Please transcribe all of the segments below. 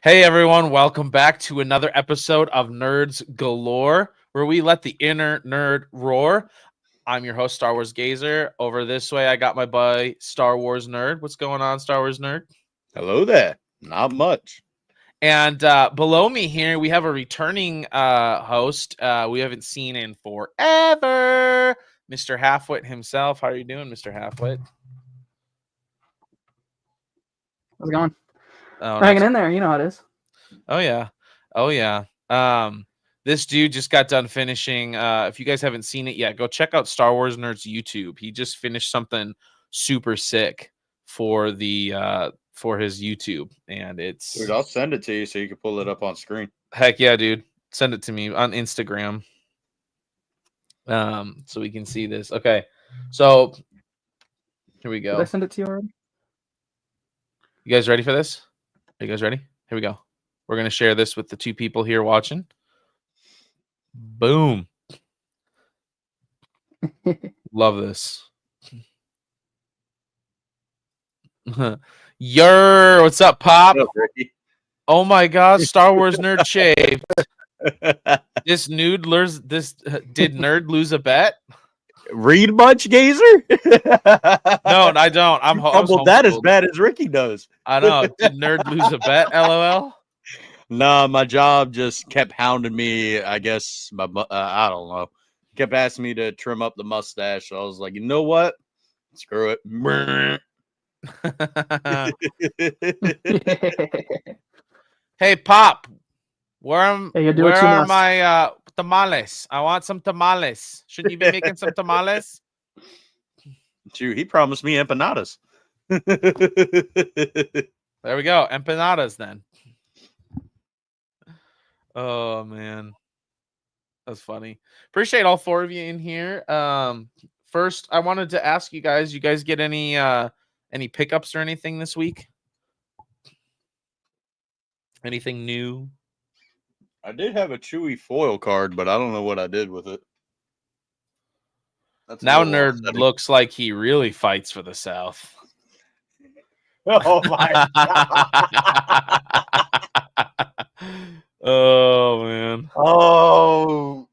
Hey everyone, welcome back to another episode of Nerds Galore, where we let the inner nerd roar. I'm your host, Star Wars Gazer. Over this way, I got my buddy, Star Wars Nerd. What's going on, Star Wars Nerd? Hello there. Not much. And below me here, we have a returning host we haven't seen in forever, Mr. Halfwit himself. How are you doing, Mr. Halfwit? How's it going? Oh, Hanging in there. You know how it is. Oh yeah. This dude just got done finishing. If you guys haven't seen it yet, go check out Star Wars Nerds YouTube. He just finished something super sick for the for his YouTube, and it's Dude, I'll send it to you so you can pull it up on screen. heck yeah, dude. Send it to me on Instagram. So we can see this. Okay, so here we Did go. I send it to you already? You guys ready for this? Are you guys ready? Here we go. We're going to share this with the two people here watching. Boom. Love this. Yer, what's up, Pop? What's up, Ricky? Oh my God, Star Wars Nerd shaved. This nude lures. This did Nerd lose a bet? Read much, Gazer? No, I don't. I'm that as bad as Ricky does. I know. Did Nerd lose a bet? LOL. Nah, my job just kept hounding me. I guess I don't know. Kept asking me to trim up the mustache. So I was like, you know what? Screw it. Hey, Pop. Where are must. my tamales? I want some tamales. Shouldn't you be making some tamales? Shoot, he promised me empanadas. There we go. Empanadas then. Oh man. That's funny. Appreciate all four of you in here. First, I wanted to ask you guys get any pickups or anything this week? Anything new? I did have a Chewy foil card, but I don't know what I did with it. Now Nerd looks like he really fights for the South. Oh my God. Oh man. Oh,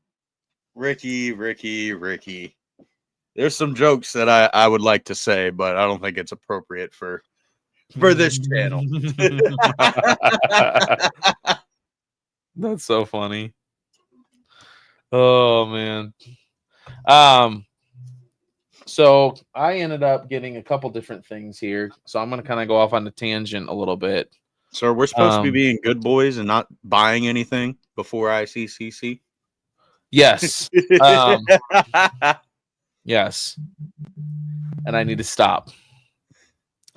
Ricky. There's some jokes that I would like to say, but I don't think it's appropriate for this channel. That's so funny. Oh man. So I ended up getting a couple different things here. So I'm gonna kind of go off on the tangent a little bit. So we're supposed to be being good boys and not buying anything before ICCC? Yes. Yes. And I need to stop.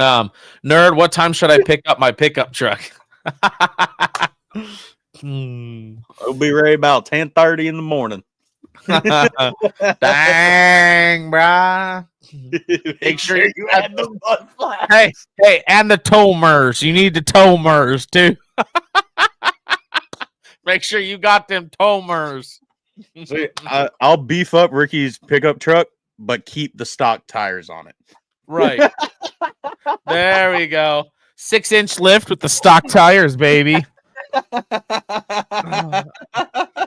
Nerd, what time should I pick up my pickup truck? It'll be ready about 10:30 in the morning. Dang, brah. Make sure you have the mud flaps. Hey, and the tomers. You need the tomers too. Make sure you got them tomers. See, I'll beef up Ricky's pickup truck, but keep the stock tires on it. Right. There we go. 6-inch lift with the stock tires, baby.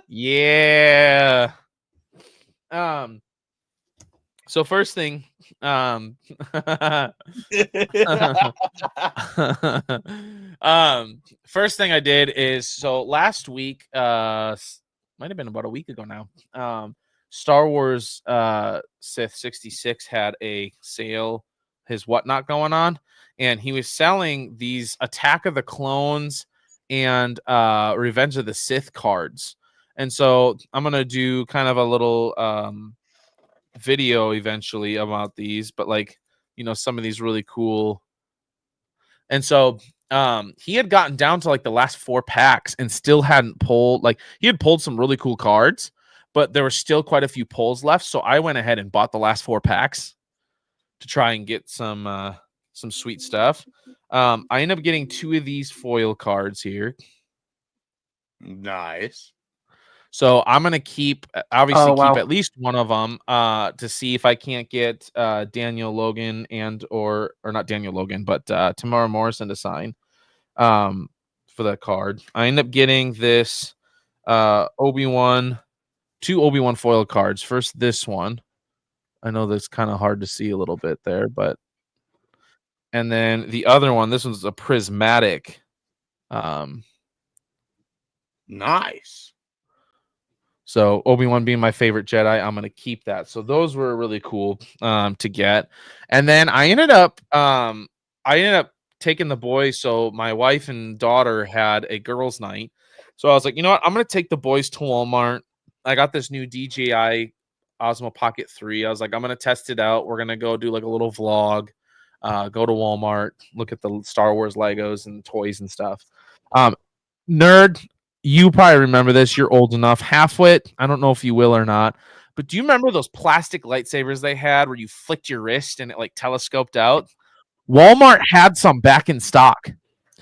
Yeah. So first thing, first thing I did is, so last week, might have been about a week ago now. Star Wars Sith 66 had a sale, his whatnot going on, and he was selling these Attack of the Clones and Revenge of the Sith cards. And so I'm gonna do kind of a little video eventually about these, but like, you know, some of these really cool. And so he had gotten down to like the last 4 packs and still hadn't pulled, like he had pulled some really cool cards, but there were still quite a few pulls left. So I went ahead and bought the last 4 packs to try and get some sweet stuff. I ended up getting 2 of these foil cards here. Nice. So I'm gonna keep keep at least one of them to see if I can't get Daniel Logan and or not Daniel Logan, but Tamara Morrison to sign for that card. I end up getting this Obi-Wan, 2 Obi-Wan foil cards. First, this one. I know that's kind of hard to see a little bit there, but and then the other one, this one's a prismatic. Nice. So Obi-Wan being my favorite Jedi, I'm gonna keep that. So those were really cool to get. And then I ended up taking the boys. So my wife and daughter had a girls' night. So I was like, you know what? I'm gonna take the boys to Walmart. I got this new DJI Osmo Pocket 3. I was like, I'm gonna test it out. We're gonna go do like a little vlog. Go to Walmart, look at the Star Wars Legos and toys and stuff. Nerd, you probably remember this. You're old enough. Halfwit, I don't know if you will or not, but do you remember those plastic lightsabers they had where you flicked your wrist and it like telescoped out? Walmart had some back in stock.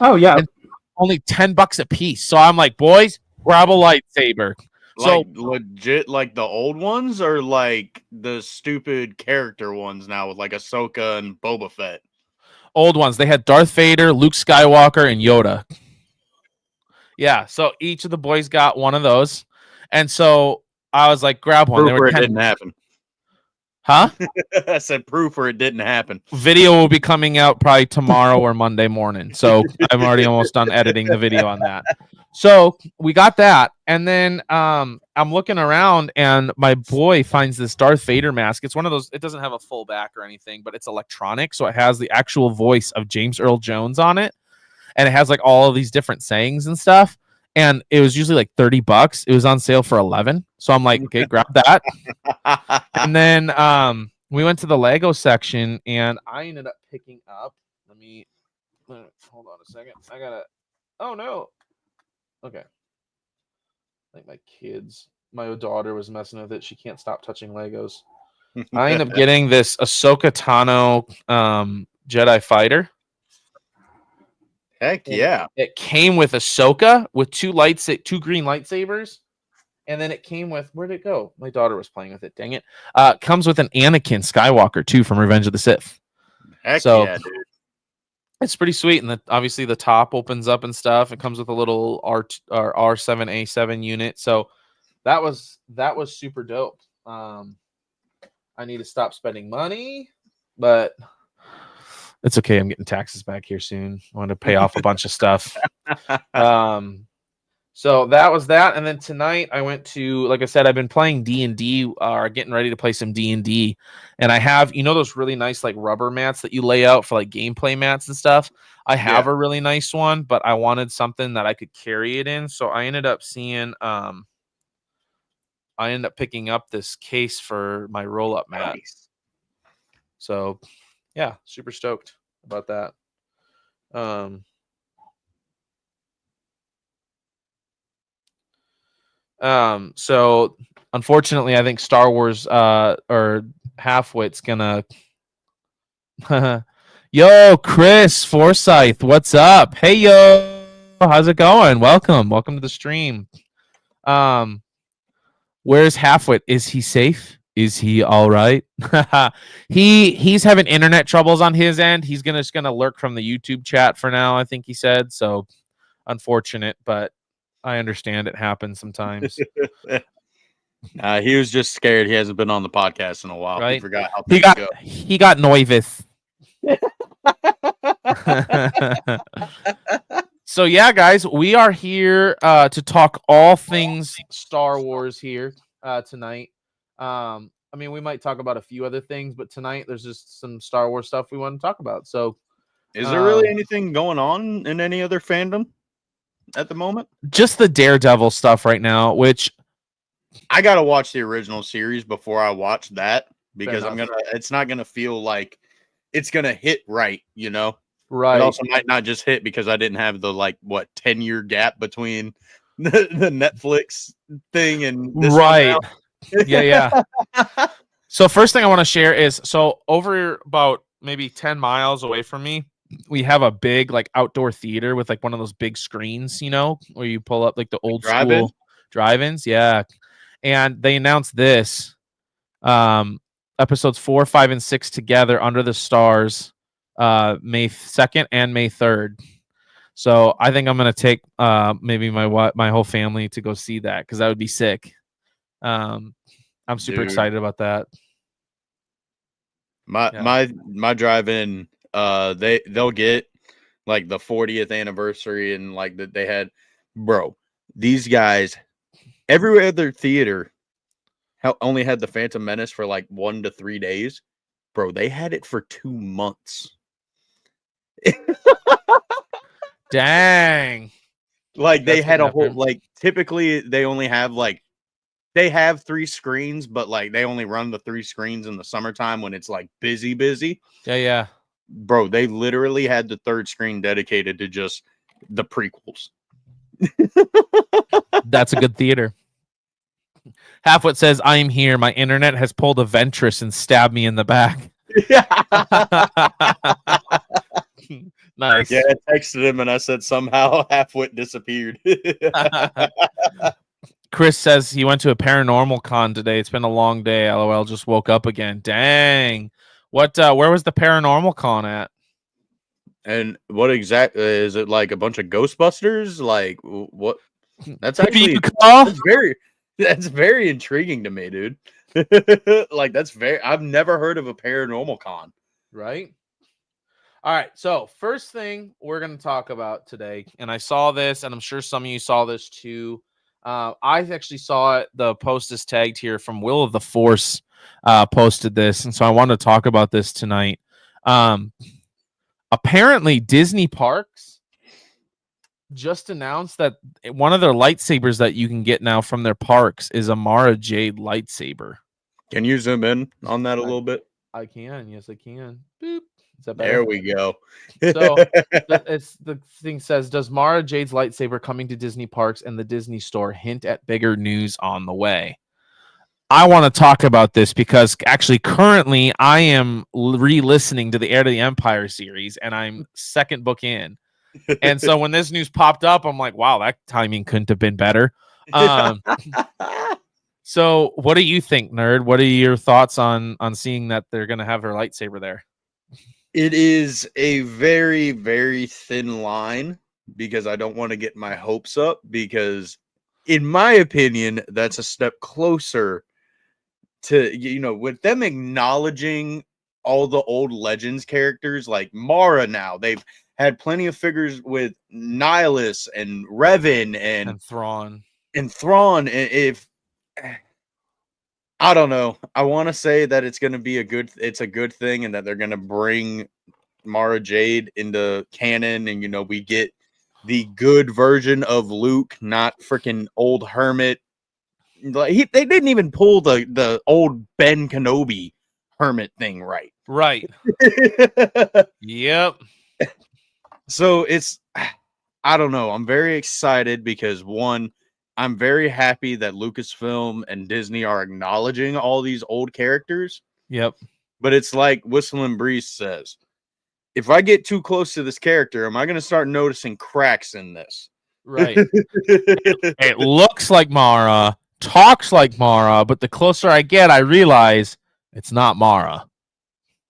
Oh yeah. And only $10 a piece. So I'm like, boys, grab a lightsaber. So Like legit, like the old ones, or like the stupid character ones now with like Ahsoka and Boba Fett. old ones. They had Darth Vader, Luke Skywalker, and Yoda. Yeah, so each of the boys got one of those. And so I was like, grab one. Proof They were where it 10. didn't happen. Huh? I said proof where it didn't happen. Video will be coming out probably tomorrow or Monday morning. So I'm already almost done editing the video on that. So we got that. And then I'm looking around and my boy finds this Darth Vader mask. It's one of those, it doesn't have a full back or anything, but it's electronic. So it has the actual voice of James Earl Jones on it. And it has like all of these different sayings and stuff. And it was usually like $30. It was on sale for 11. So I'm like, okay, grab that. And then we went to the Lego section and I ended up picking up. Let me hold on a second. I gotta. Oh no. Okay. I think my daughter was messing with it. She can't stop touching Legos. I ended up getting this Ahsoka Tano Jedi fighter. Heck yeah. It came with Ahsoka with two green lightsabers. And then it came with, where'd it go? My daughter was playing with it. Dang it. Comes with an Anakin Skywalker too from Revenge of the Sith. Heck So yeah, dude. it's pretty sweet. And obviously the top opens up and stuff. It comes with a little R7A7 unit. So that was super dope. I need to stop spending money, but it's okay. I'm getting taxes back here soon. I want to pay off a bunch of stuff. So that was that. And then tonight I went to, like I said, I've been playing D&D, getting ready to play some D&D. And I have, those really nice like rubber mats that you lay out for like gameplay mats and stuff. I have a really nice one, but I wanted something that I could carry it in. So I ended up picking up this case for my roll-up mat. Nice. So yeah, super stoked about that. So unfortunately, I think Star Wars or Halfwit's gonna Yo, Chris Forsyth, what's up? Hey yo, how's it going? Welcome to the stream. Where's Halfwit? Is he safe? Is he all right? He's having internet troubles on his end. He's just gonna lurk from the YouTube chat for now, I think he said. So unfortunate, but I understand it happens sometimes. He was just scared. He hasn't been on the podcast in a while. Right? He forgot how things go. He got nervous. So yeah, guys, we are here to talk all things Star Wars here tonight. I mean, we might talk about a few other things, but tonight there's just some Star Wars stuff we want to talk about. So, is there really anything going on in any other fandom at the moment? Just the Daredevil stuff right now, which I gotta watch the original series before I watch that because it's not gonna feel like it's gonna hit right, Right. It also might not just hit because I didn't have the 10-year gap between the Netflix thing and this right. Yeah. So first thing I want to share is over about maybe 10 miles away from me, we have a big outdoor theater with one of those big screens, where you pull up the old school drive-ins. Yeah. And they announced this episodes 4, 5, and 6 together under the stars May 2nd and May 3rd. So I think I'm gonna take maybe my whole family to go see that because that would be sick. I'm super excited about that. My drive-in, they'll get like the 40th anniversary and like that they had, bro. These guys, every other theater only had the Phantom Menace for like 1 to 3 days. Bro, they had it for 2 months. Dang. Like they had a whole, like typically they only have like they have 3 screens, but like they only run the 3 screens in the summertime when it's like busy. Yeah. Bro, they literally had the 3rd screen dedicated to just the prequels. That's a good theater. Halfwit says, I am here. My internet has pulled a Ventress and stabbed me in the back. Nice. Yeah, I texted him and I said somehow Halfwit disappeared. Chris says he went to a paranormal con today. It's been a long day. LOL, just woke up again. Dang. What where was the paranormal con at? And what exactly is it, like a bunch of Ghostbusters? Like what? That's actually that's very intriguing to me, dude. Like I've never heard of a paranormal con. Right? All right, so first thing we're going to talk about today, and I saw this, and I'm sure some of you saw this too. I actually saw it. The post is tagged here from Will of the Force posted this, and so I want to talk about this tonight. Apparently, Disney Parks just announced that one of their lightsabers that you can get now from their parks is a Mara Jade lightsaber. Can you zoom in on that a little bit? I can. Yes, I can. Boop. Is that better? There we go. So the thing says, does Mara Jade's lightsaber coming to Disney Parks and the Disney Store hint at bigger news on the way? I want to talk about this because actually currently I am re-listening to the Heir to the Empire series and I'm second book in. And so when this news popped up, I'm like, wow, that timing couldn't have been better. So what do you think, nerd? What are your thoughts on seeing that they're going to have her lightsaber there? It is a very, very thin line because I don't want to get my hopes up because, in my opinion, that's a step closer to, with them acknowledging all the old Legends characters like Mara now. They've had plenty of figures with Nihilus and Revan and Thrawn. If I don't know. I want to say that it's going to be a good thing and that they're going to bring Mara Jade into canon and, we get the good version of Luke, not freaking old hermit. Like they didn't even pull the old Ben Kenobi hermit thing right. Right. Yep. So I don't know. I'm very excited because one, I'm very happy that Lucasfilm and Disney are acknowledging all these old characters. Yep. But it's like Whistling Breeze says, if I get too close to this character, am I going to start noticing cracks in this? Right. It looks like Mara, talks like Mara, but the closer I get, I realize it's not Mara.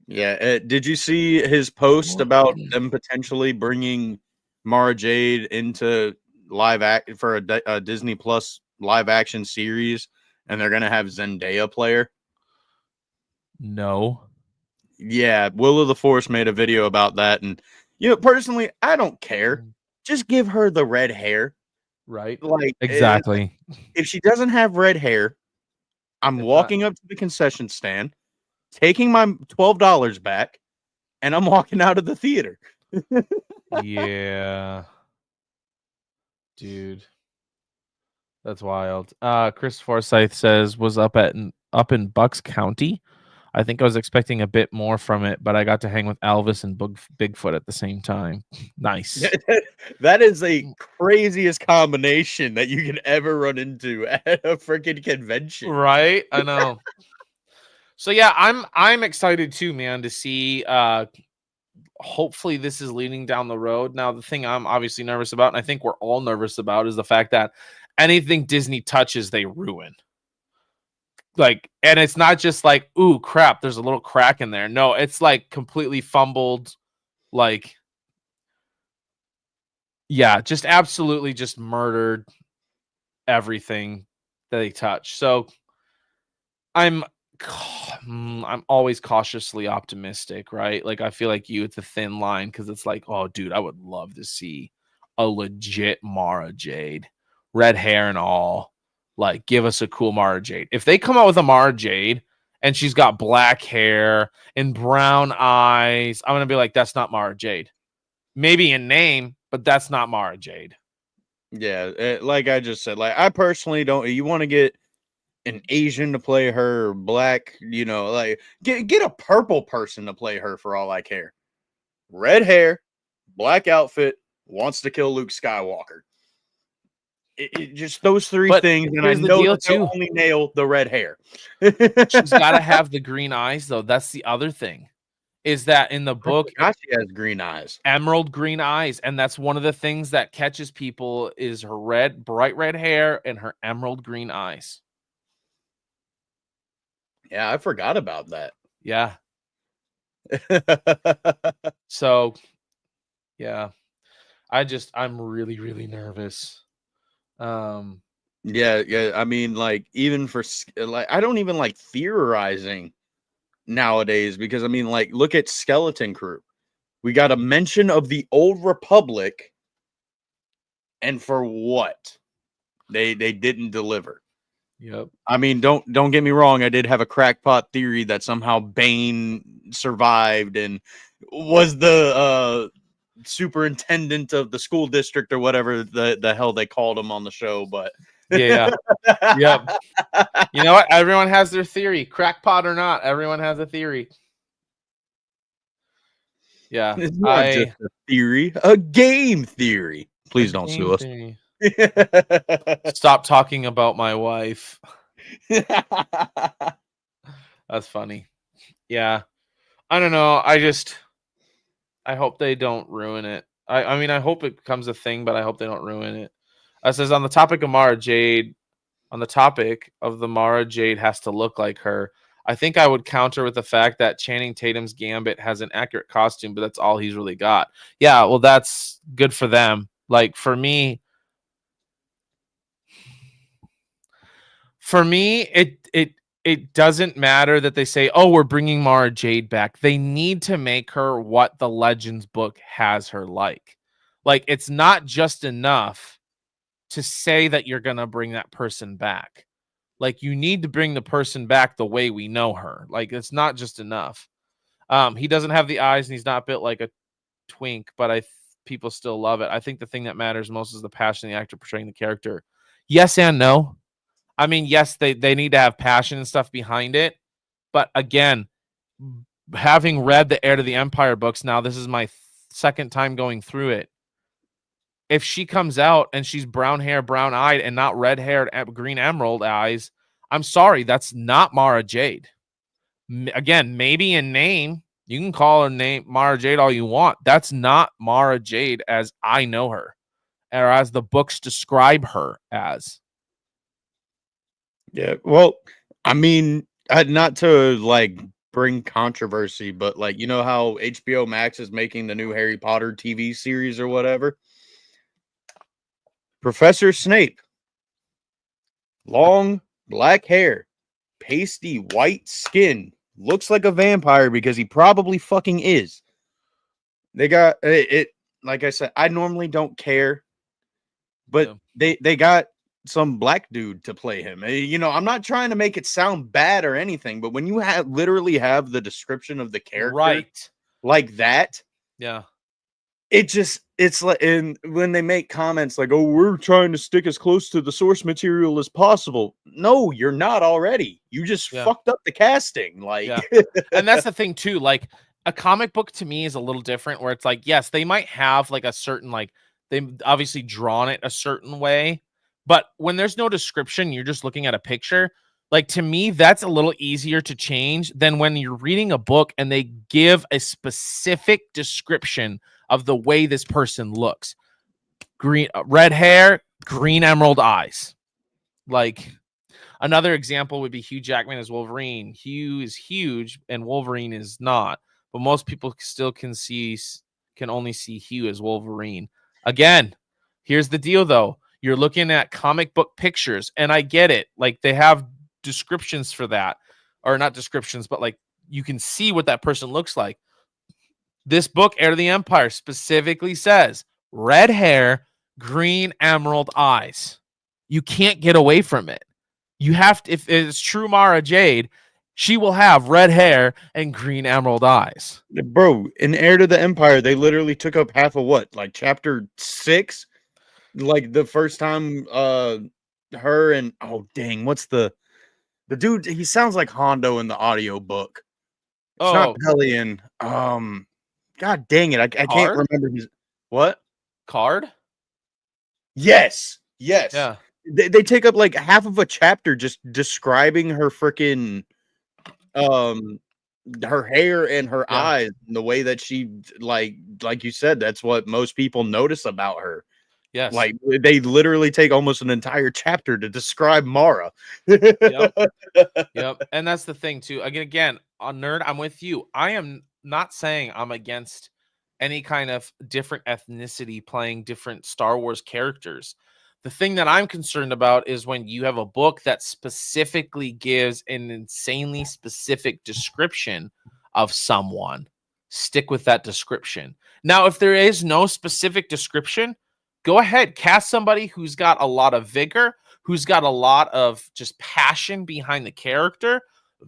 Yeah. Did you see his post about them potentially bringing Mara Jade into live act for a Disney Plus live action series, and they're gonna have Zendaya player? No. Yeah, Will of the Force made a video about that, and personally, I don't care. Just give her the red hair, right? Like exactly. If she doesn't have red hair, I'm walking up to the concession stand, taking my $12 back, and I'm walking out of the theater. Yeah. Dude. That's wild. Chris Forsyth says was up in Bucks County. I think I was expecting a bit more from it, but I got to hang with Elvis and Bigfoot at the same time. Nice. That is a craziest combination that you can ever run into at a freaking convention. Right? I know. So yeah, I'm excited too, man, to see hopefully this is leading down the road. Now, the thing I'm obviously nervous about, and I think we're all nervous about, is the fact that anything Disney touches, they ruin. Like, and it's not just like, ooh, crap, there's a little crack in there. No, it's like completely fumbled. Like, Yeah, just absolutely just murdered everything that they touch. So I'm I'm always cautiously optimistic, right? Like I feel like you, it's a thin line because it's like, oh, dude, I would love to see a legit Mara Jade, red hair and all. Like, give us a cool Mara Jade. If they come out with a Mara Jade and she's got black hair and brown eyes, I'm gonna be like, that's not Mara Jade. Maybe in name, but that's not Mara Jade. Yeah, like I just said, like I personally don't. You want to get an Asian to play her, or black, like get a purple person to play her for all I care. Red hair, black outfit, wants to kill Luke Skywalker. It just those three But things, and I here's the know deal, that they'll too. only nail the red hair. She's got to have the green eyes, though. That's the other thing. Is that in the book, She has green eyes, emerald green eyes, and that's one of the things that catches people is her bright red hair and her emerald green eyes. Yeah, I forgot about that. Yeah. So, yeah, I'm really, really nervous. Yeah. I mean, like even for like, I don't even like theorizing nowadays because I mean, like, look at Skeleton Crew. We got a mention of the Old Republic, and for what? They didn't deliver. Yep. I mean, don't get me wrong. I did have a crackpot theory that somehow Bane survived and was the superintendent of the school district or whatever the hell they called him on the show. But Yeah. Yep. You know what? Everyone has their theory, crackpot or not. Everyone has a theory. Yeah, It's not just a theory, a game theory. Please don't sue us. Stop talking about my wife. That's funny. Yeah. I don't know. I hope they don't ruin it. I mean, I hope it becomes a thing, but I hope they don't ruin it. It says on the topic of Mara Jade, on the topic of the Mara Jade has to look like her. I think I would counter with the fact that Channing Tatum's Gambit has an accurate costume, but that's all he's really got. Yeah, well, that's good for them. Like for me, it doesn't matter that they say, "Oh, we're bringing Mara Jade back." They need to make her what the Legends book has her like. Like it's not just enough to say that you're going to bring that person back. Like you need to bring the person back the way we know her. Like it's not just enough. He doesn't have the eyes and he's not built like a twink, but people still love it. I think the thing that matters most is the passion of the actor portraying the character. Yes and no. I mean, yes, they need to have passion and stuff behind it. But again, having read the Heir to the Empire books now, this is my second time going through it. If she comes out and she's brown hair, brown eyed, and not red haired, green emerald eyes, I'm sorry, that's not Mara Jade. Again, maybe in name, you can call her name Mara Jade all you want. That's not Mara Jade as I know her, or as the books describe her as. Yeah, well, I mean, not to like bring controversy, but like you know how HBO Max is making the new Harry Potter TV series or whatever. Professor Snape, long black hair, pasty white skin, looks like a vampire because he probably fucking is. They got it. Like I said, I normally don't care, but they got some black dude to play him. I'm not trying to make it sound bad or anything, but when you literally have the description of the character right like that, yeah, it's like, and when they make comments like, "Oh, we're trying to stick as close to the source material as possible," no, you're not already. You just fucked up the casting. Like, and that's the thing too. Like a comic book to me is a little different, where it's like, yes, they might have like a certain they've obviously drawn it a certain way, but when there's no description, you're just looking at a picture. Like to me, that's a little easier to change than when you're reading a book and they give a specific description of the way this person looks. Green, red hair, green emerald eyes. Like another example would be Hugh Jackman as Wolverine. Hugh is huge and Wolverine is not, but most people still can only see Hugh as Wolverine. Again, here's the deal, though. You're looking at comic book pictures, and I get it. Like, they have descriptions for that. Or not descriptions, but, like, you can see what that person looks like. This book, Heir to the Empire, specifically says red hair, green emerald eyes. You can't get away from it. You have to, if it's true Mara Jade, she will have red hair and green emerald eyes. Bro, in Heir to the Empire, they literally took up half of what? Like chapter 6? Like the first time her and oh dang, what's the dude? He sounds like Hondo in the audio book. It's not Pelion. God dang it. I can't remember his what? Card? Yes. Yeah. They take up like half of a chapter just describing her freaking her hair and her eyes and the way that she like you said, that's what most people notice about her. Yes. Like they literally take almost an entire chapter to describe Mara. Yep. And that's the thing too. Again, on Nerd, I'm with you. I am not saying I'm against any kind of different ethnicity playing different Star Wars characters. The thing that I'm concerned about is when you have a book that specifically gives an insanely specific description of someone. Stick with that description. Now, if there is no specific description, go ahead, cast somebody who's got a lot of vigor, who's got a lot of just passion behind the character.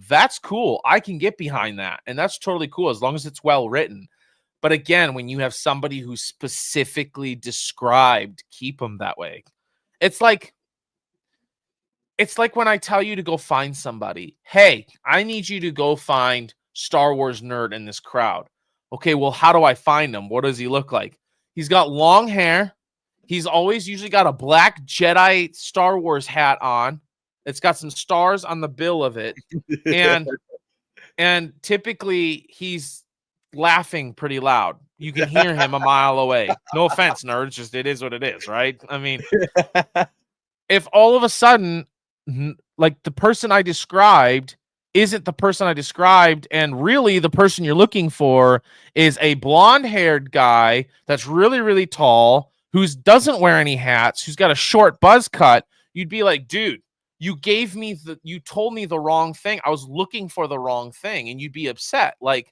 That's cool. I can get behind that. And that's totally cool as long as it's well written. But again, when you have somebody who's specifically described, keep them that way. It's like when I tell you to go find somebody. Hey, I need you to go find Star Wars nerd in this crowd. Okay, well, how do I find him? What does he look like? He's got long hair. He's always usually got a black Jedi Star Wars hat on. It's got some stars on the bill of it. And typically he's laughing pretty loud. You can hear him a mile away. No offense, nerds, just it is what it is, right? I mean, if all of a sudden, like the person I described isn't the person I described, and really the person you're looking for is a blonde-haired guy that's really, really tall, who doesn't wear any hats, who's got a short buzz cut, you'd be like, dude, you told me the wrong thing. I was looking for the wrong thing, and you'd be upset. Like,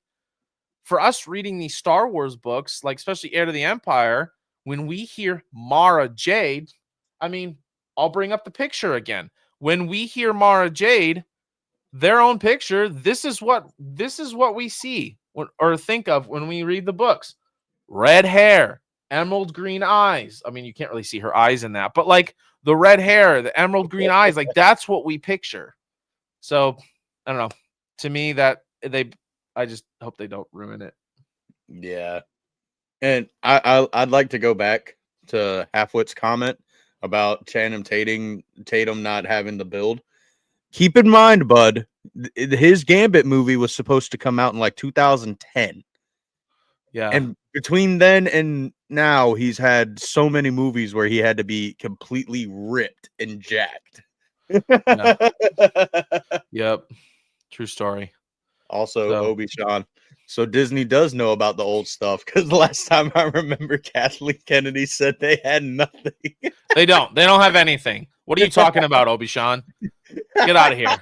for us reading these Star Wars books, like especially Heir to the Empire, when we hear Mara Jade, I mean, I'll bring up the picture again. When we hear Mara Jade, their own picture, this is what we see or think of when we read the books. Red hair, emerald green eyes. I mean, you can't really see her eyes in that, but like the red hair, the emerald green eyes, like that's what we picture. So I don't know. To me, I just hope they don't ruin it. Yeah. And I'd like to go back to Halfwit's comment about Channing Tatum not having the build. Keep in mind, bud, his Gambit movie was supposed to come out in like 2010. Yeah. And between then and now, he's had so many movies where he had to be completely ripped and jacked. Yeah. Yep. True story. Also, Obi-Wan. So Disney does know about the old stuff, because the last time I remember, Kathleen Kennedy said they had nothing. They don't have anything. What are you talking about, Obi-Wan? Get out of here.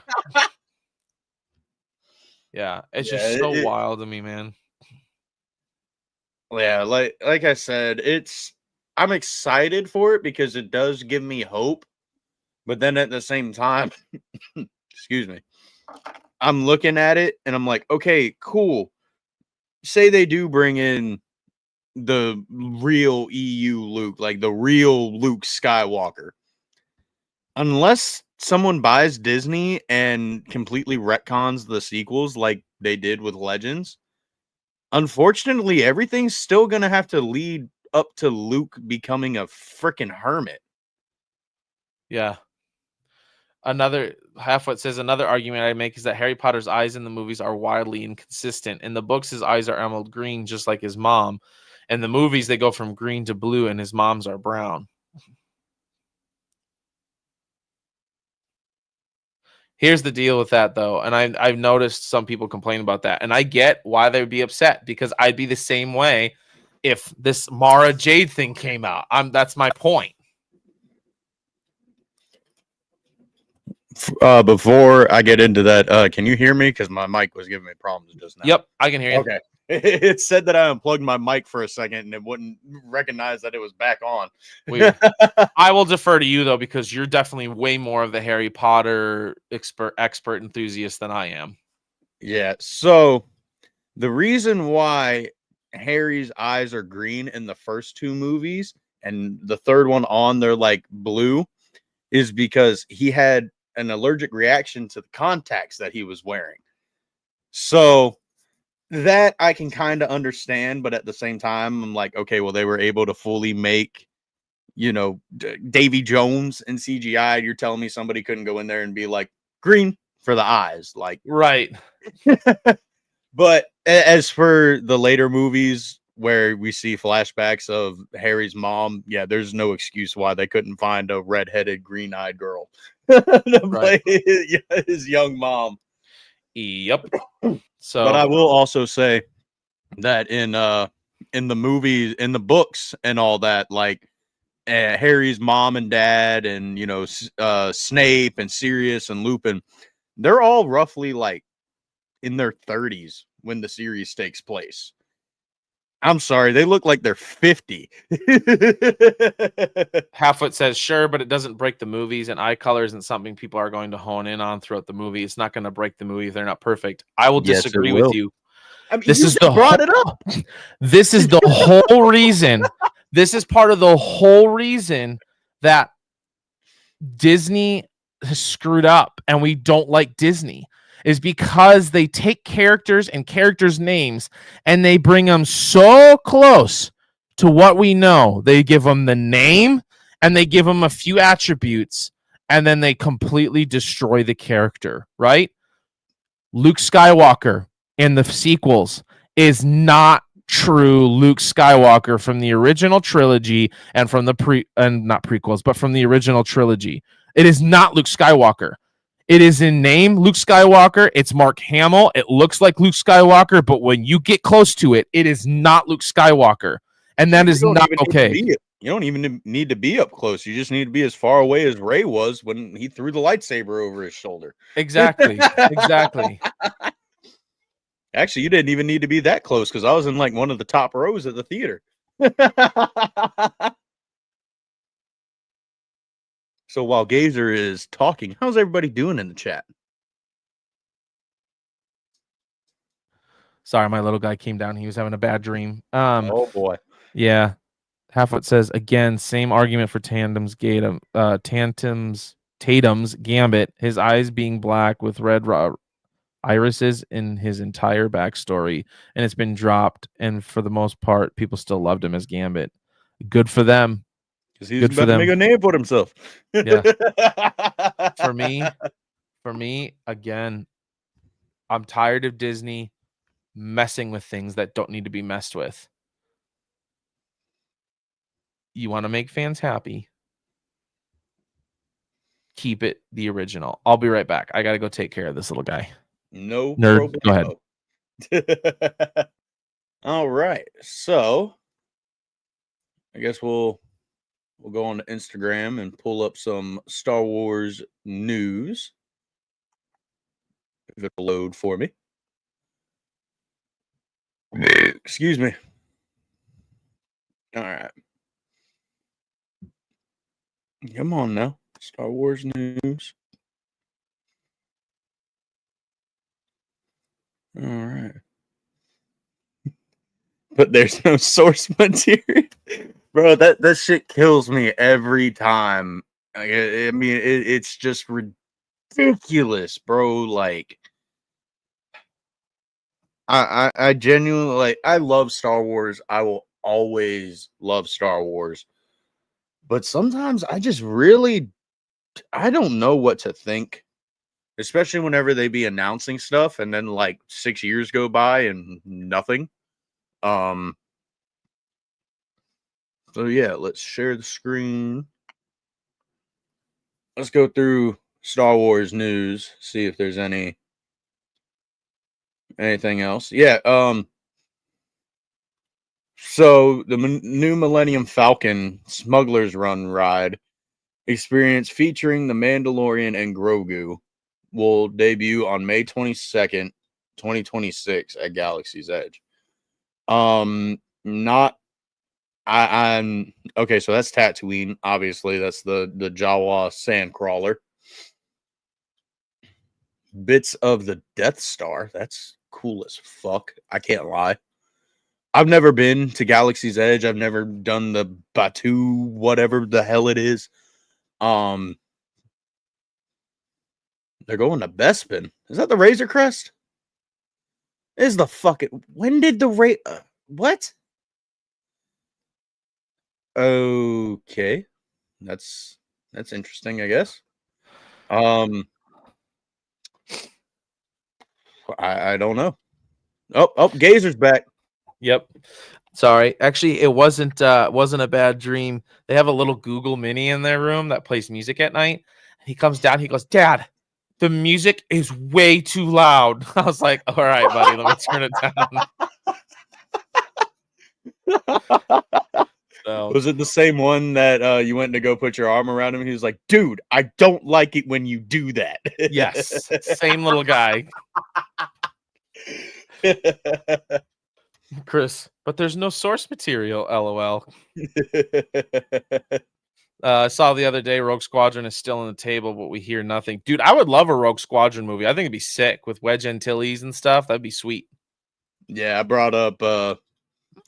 Yeah, it's just so wild to me, man. Yeah, like I said, I'm excited for it because it does give me hope, but then at the same time, excuse me, I'm looking at it and I'm like, okay, cool. Say they do bring in the real EU Luke, like the real Luke Skywalker. Unless someone buys Disney and completely retcons the sequels like they did with Legends, unfortunately, everything's still going to have to lead up to Luke becoming a freaking hermit. Yeah. Another argument I make is that Harry Potter's eyes in the movies are wildly inconsistent. In the books, his eyes are emerald green, just like his mom. In the movies, they go from green to blue, and his mom's are brown. Here's the deal with that, though, and I've noticed some people complain about that, and I get why they would be upset, because I'd be the same way if this Mara Jade thing came out. That's my point. Before I get into that, can you hear me? Because my mic was giving me problems just now. Yep, I can hear you. Okay. It said that I unplugged my mic for a second and it wouldn't recognize that it was back on. Weird. I will defer to you though, because you're definitely way more of the Harry Potter expert enthusiast than I am. Yeah. So the reason why Harry's eyes are green in the first two movies and the third one on, they're like blue, is because he had an allergic reaction to the contacts that he was wearing. So that I can kind of understand, but at the same time, I'm like, okay, well, they were able to fully make, Davy Jones in CGI. You're telling me somebody couldn't go in there and be like green for the eyes, like, right. But as for the later movies where we see flashbacks of Harry's mom, yeah, there's no excuse why they couldn't find a redheaded, green-eyed girl to play his young mom. Yep. So, but I will also say that in the movies, in the books, and all that, like Harry's mom and dad, and Snape and Sirius and Lupin, they're all roughly like in their 30s when the series takes place. I'm sorry, they look like they're 50. Halffoot says, sure, but it doesn't break the movies, and eye color isn't something people are going to hone in on throughout the movie. It's not going to break the movie if they're not perfect. I will disagree with you. I mean, this you is just brought it up. This is the whole reason. This is part of the whole reason that Disney has screwed up and we don't like Disney, is because they take characters and characters' names and they bring them so close to what we know. They give them the name and they give them a few attributes and then they completely destroy the character, right? Luke Skywalker in the sequels is not true Luke Skywalker from the original trilogy and from the not prequels, but from the original trilogy. It is not Luke Skywalker. It is in name Luke Skywalker. It's Mark Hamill. It looks like Luke Skywalker, but when you get close to it, it is not Luke Skywalker. And that is not okay. You don't even need to be up close. You just need to be as far away as Rey was when he threw the lightsaber over his shoulder. Exactly. Exactly. Actually, you didn't even need to be that close because I was in like one of the top rows of the theater. So while Gazer is talking, how's everybody doing in the chat? Sorry, my little guy came down. He was having a bad dream. Oh boy. Yeah. Halffoot says again, same argument for Tatum's Gambit. His eyes being black with red irises in his entire backstory, and it's been dropped. And for the most part, people still loved him as Gambit. Good for them. Because he's about to make a name for himself. Yeah. For me, again, I'm tired of Disney messing with things that don't need to be messed with. You want to make fans happy, keep it the original. I'll be right back. I got to go take care of this little guy. No Nerd, problemo. Go ahead. All right. So I guess we'll go on to Instagram and pull up some Star Wars news. If it'll load for me. Excuse me. All right. Come on now. Star Wars news. All right. But there's no source material. Bro, that shit kills me every time. I mean, it's just ridiculous, bro. Like, I genuinely, like, I love Star Wars. I will always love Star Wars. But sometimes I just really, I don't know what to think. Especially whenever they be announcing stuff and then like 6 years go by and nothing. So yeah, let's share the screen. Let's go through Star Wars news, see if there's anything else. Yeah, So the new Millennium Falcon Smuggler's Run ride experience featuring the Mandalorian and Grogu will debut on May 22nd, 2026 at Galaxy's Edge. Not I'm okay, so that's Tatooine. Obviously, that's the Jawa sand crawler. Bits of the Death Star. That's cool as fuck. I can't lie. I've never been to Galaxy's Edge. I've never done the Batu, whatever the hell it is. They're going to Bespin. Is that the Razor Crest? Is the fucking when did the what? Okay, that's interesting, I guess. I don't know. Oh, Gazer's back. Yep. Sorry. Actually, it wasn't a bad dream. They have a little Google Mini in their room that plays music at night. He comes down, he goes, "Dad, the music is way too loud." I was like, "All right, buddy, let me turn it down." So, was it the same one that you went to go put your arm around him? He was like, "Dude, I don't like it when you do that." yes, same little guy. Chris, but there's no source material, LOL. I saw the other day Rogue Squadron is still on the table, but we hear nothing. Dude, I would love a Rogue Squadron movie. I think it'd be sick with Wedge Antilles and stuff. That'd be sweet. Yeah, I brought up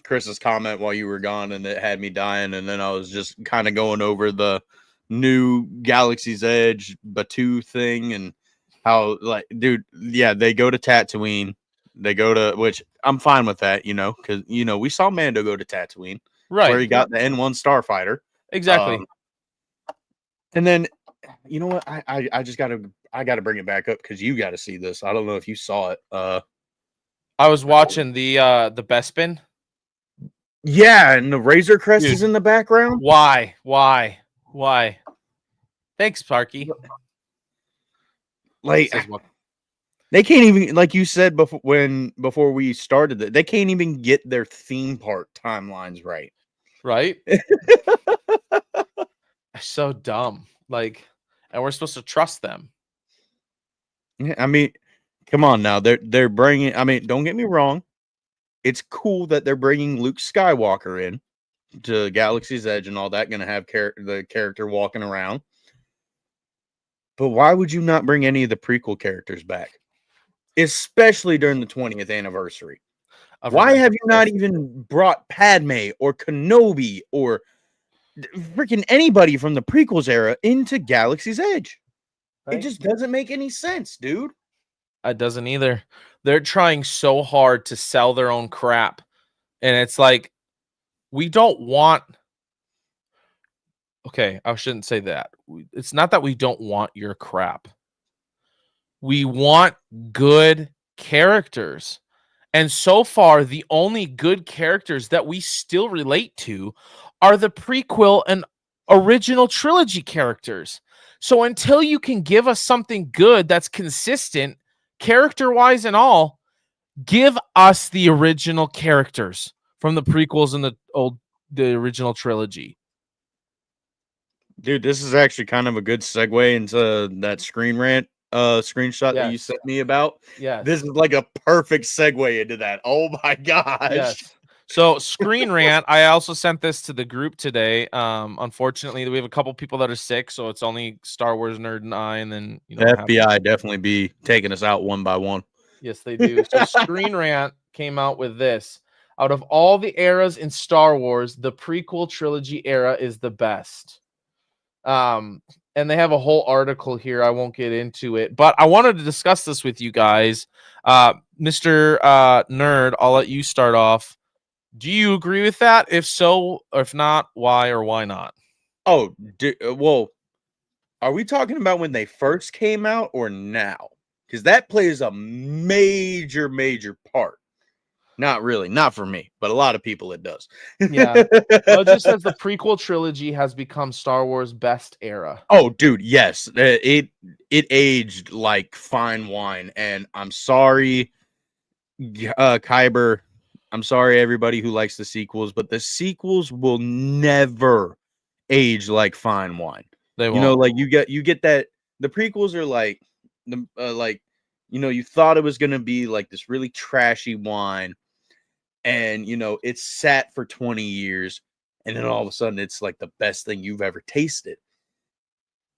Chris's comment while you were gone, and it had me dying. And then I was just kind of going over the new Galaxy's Edge Batu thing and how, like, dude, yeah, they go to Tatooine. They go to, which I'm fine with that, because, we saw Mando go to Tatooine. Right. Where he got the N1 Starfighter. Exactly. And then, you know what? I just gotta bring it back up because you got to see this. I don't know if you saw it. I was watching the Bespin. Yeah, and the Razor Crest is in the background. Why? Thanks, Sparky. Like, they can't even, like you said before we started it, they can't even get their theme park timelines right. Right? So dumb. Like, and we're supposed to trust them. Yeah, I mean, come on now. They're bringing. I mean, don't get me wrong. It's cool that they're bringing Luke Skywalker in to Galaxy's Edge and all that. Going to have the character walking around. But why would you not bring any of the prequel characters back, especially during the 20th anniversary? Why have you not even brought Padme or Kenobi or freaking anybody from the prequels era into Galaxy's Edge? Right? It just doesn't make any sense, dude. It doesn't either. They're trying so hard to sell their own crap. And it's like, we don't want... Okay, I shouldn't say that. It's not that we don't want your crap. We want good characters. And so far, the only good characters that we still relate to are the prequel and original trilogy characters. So until you can give us something good that's consistent, character-wise and all, give us the original characters from the prequels and the original trilogy. Dude, this is actually kind of a good segue into that Screen Rant screenshot that you sent me about. Yeah, this is like a perfect segue into that. Oh my gosh. Yes. So Screen Rant, I also sent this to the group today. Unfortunately, we have a couple people that are sick, so it's only Star Wars Nerd and I, and then FBI definitely be taking us out one by one. Yes, they do. So Screen Rant came out with this. Out of all the eras in Star Wars, the prequel trilogy era is the best. And they have a whole article here. I won't get into it, but I wanted to discuss this with you guys. Mr. Nerd, I'll let you start off. Do you agree with that? If so, or if not, why or why not? Oh, well, are we talking about when they first came out or now? Because that plays a major, major part. Not really, not for me, but a lot of people it does. Yeah. Well, it just says the prequel trilogy has become Star Wars' best era. Oh, dude, yes. It aged like fine wine, and I'm sorry, Kyber. I'm sorry, everybody who likes the sequels, but the sequels will never age like fine wine. They won't. You know, like you get that the prequels are like the like, you know, you thought it was gonna be like this really trashy wine, and you know, it's sat for 20 years, and then all of a sudden it's like the best thing you've ever tasted.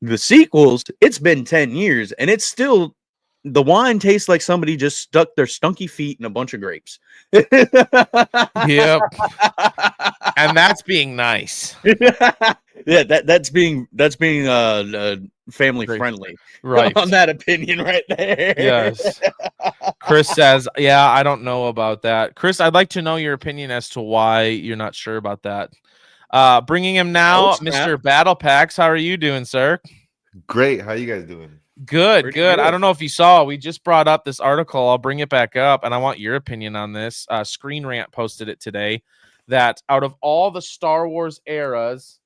The sequels, it's been 10 years, and it's still the wine tastes like somebody just stuck their stunky feet in a bunch of grapes. Yep. And that's being nice. Yeah, that's being family Great. friendly. Right. On that opinion right there. Yes. Chris says, yeah, I don't know about that. Chris, I'd like to know your opinion as to why you're not sure about that. Bringing him now, Mr. Battle Packs. How are you doing, sir? Great. How you guys doing? Good. I don't know if you saw, we just brought up this article. I'll bring it back up, and I want your opinion on this. Screen Rant posted it today, that out of all the Star Wars eras,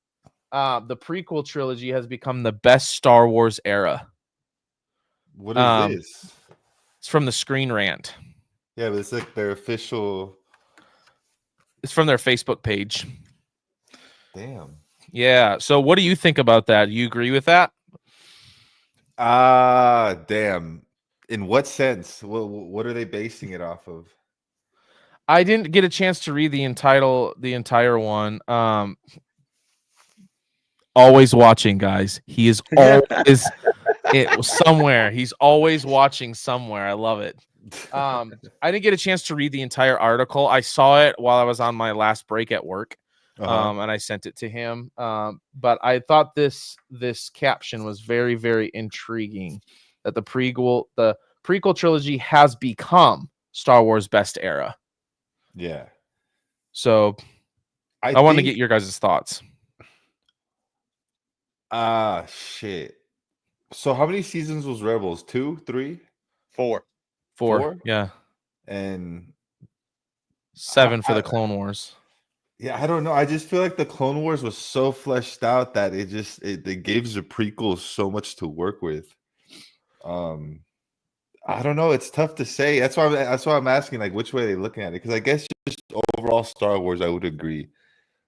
the prequel trilogy has become the best Star Wars era. What is this? It's from the Screen Rant. Yeah, but it's like their official. It's from their Facebook page. Damn. Yeah. So what do you think about that? Do you agree with that? Damn. In what sense? What are they basing it off of? I didn't get a chance to read the entire one. Always watching, guys. He is always somewhere. He's always watching somewhere. I love it. I didn't get a chance to read the entire article. I saw it while I was on my last break at work. And I sent it to him. But I thought this caption was very, very intriguing, that the prequel trilogy has become Star Wars best era. Yeah. So I want to get your guys' thoughts. Shit. So how many seasons was Rebels? 2, 3, 4? 4. Yeah. And 7 for the Clone Wars. Yeah, I don't know. I just feel like the Clone Wars was so fleshed out that it gives the prequels so much to work with. I don't know. It's tough to say. That's why I'm asking, like, which way are they looking at it? Because I guess just overall Star Wars, I would agree.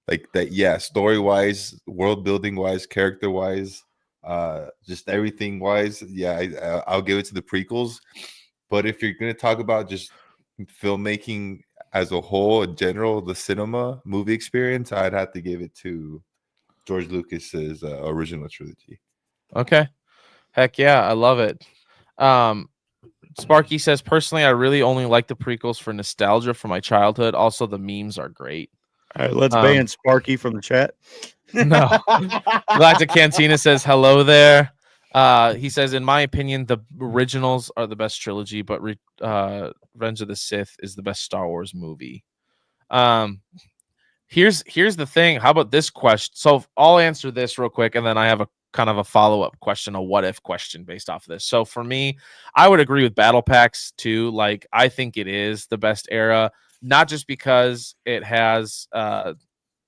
Like that, yeah, story wise, world building wise, character wise, just everything wise, yeah, I'll give it to the prequels. But if you're gonna talk about just filmmaking as a whole, in general, the cinema movie experience, I'd have to give it to George Lucas's original trilogy. Okay. Heck yeah, I love it. Sparky says, personally, I really only like the prequels for nostalgia for my childhood. Also, the memes are great. All right, let's ban Sparky from the chat. No. Galactic Cantina says, hello there. He says, in my opinion, the originals are the best trilogy, but Revenge of the Sith is the best Star Wars movie. Here's the thing. How about this question? So I'll answer this real quick, and then I have a kind of a follow-up question, a what-if question based off of this. So for me, I would agree with Battle Packs too. Like, I think it is the best era, not just because it has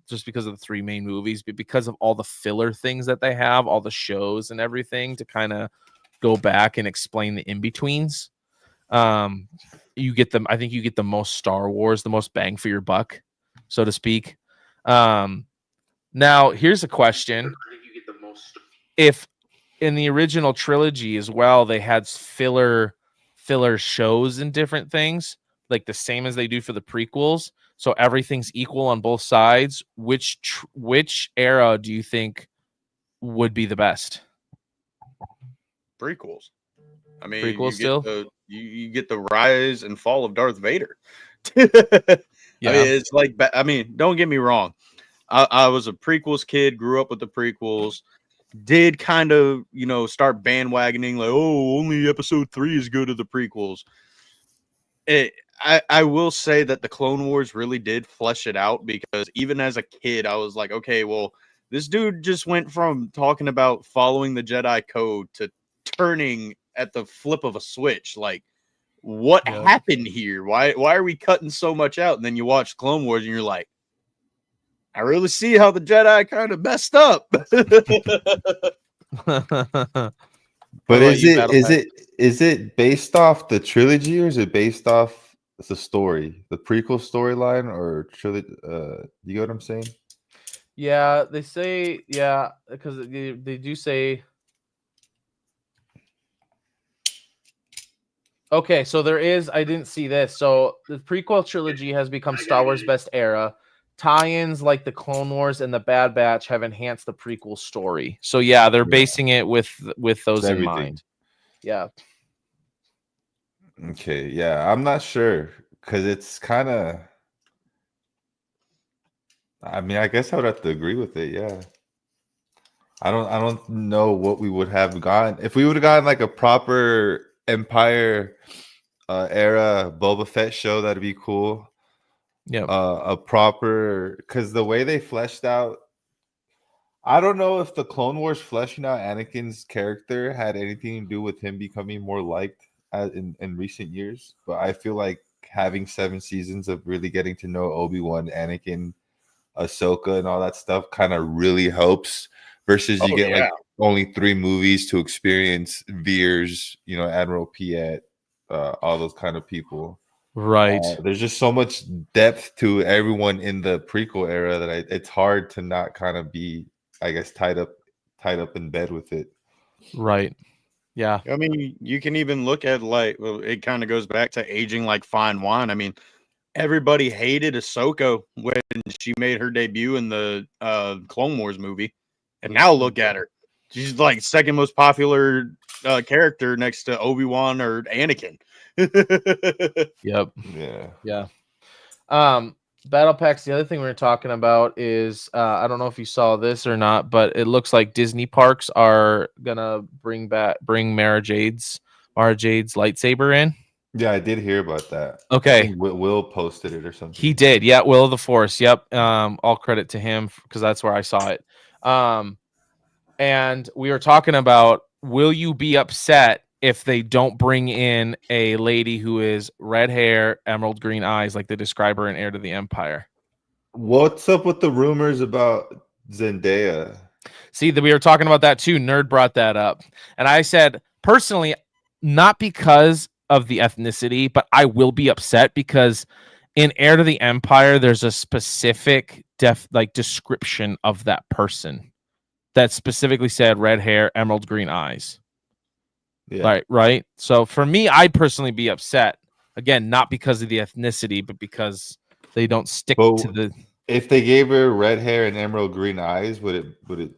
just because of the 3 main movies, but because of all the filler things that they have, all the shows and everything to kind of go back and explain the in-betweens. You get them. I think you get the most Star Wars, the most bang for your buck, so to speak. Now here's a question. If in the original trilogy as well, they had filler shows and different things, like the same as they do for the prequels, so everything's equal on both sides, which era do you think would be the best? Prequels. I mean, prequels you get the rise and fall of Darth Vader. Yeah. I mean, it's like, I mean, don't get me wrong. I was a prequels kid, grew up with the prequels, did kind of, you know, start bandwagoning like, oh, only episode 3 is good of the prequels. I will say that the Clone Wars really did flesh it out, because even as a kid, I was like, okay, well, this dude just went from talking about following the Jedi code to turning at the flip of a switch. Like, what happened here? Why are we cutting so much out? And then you watch Clone Wars and you're like, I really see how the Jedi kind of messed up. But is it based off the trilogy, or is it based off It's a story, the prequel storyline or trilogy. You get what I'm saying? Yeah, they say because they do say. Okay, so there is. I didn't see this. So the prequel trilogy has become Star Wars' best era. Tie-ins like the Clone Wars and the Bad Batch have enhanced the prequel story. So yeah, they're basing it with those It's in everything. mind. Yeah. Okay, yeah, I'm not sure because it's kind of. I mean, I guess I would have to agree with it. Yeah, I don't know what we would have gotten if we would have gotten like a proper Empire era Boba Fett show. That'd be cool. Yeah. A proper because the way they fleshed out. I don't know if the Clone Wars fleshing out Anakin's character had anything to do with him becoming more liked in recent years, but I feel like having 7 seasons of really getting to know Obi-Wan, Anakin, Ahsoka, and all that stuff kind of really helps. Versus you get like only 3 movies to experience Veers, Admiral Piet, all those kind of people. Right. There's just so much depth to everyone in the prequel era that it's hard to not kind of be, I guess, tied up in bed with it. Right. Yeah. I mean, you can even look at it kind of goes back to aging like fine wine. I mean, everybody hated Ahsoka when she made her debut in the Clone Wars movie, and now look at her. She's like second most popular character next to Obi-Wan or Anakin. Yep. Yeah. Yeah. Battle packs. The other thing we were talking about is I don't know if you saw this or not, but it looks like Disney parks are gonna bring Mara Jade's lightsaber in. Yeah, I did hear about that. Okay. I think Will posted it or something. He did. Yeah, Will of the Force. Yep. All credit to him because that's where I saw it. And we were talking about, will you be upset if they don't bring in a lady who is red hair, emerald green eyes, like they describe her in Heir to the Empire? What's up with the rumors about Zendaya? See, that we were talking about that too. Nerd brought that up. And I said, personally, not because of the ethnicity, but I will be upset because in Heir to the Empire, there's a specific description of that person that specifically said red hair, emerald green eyes. Yeah. Right. So for me, I'd personally be upset. Again, not because of the ethnicity, but because they don't stick to the. If they gave her red hair and emerald green eyes, would it?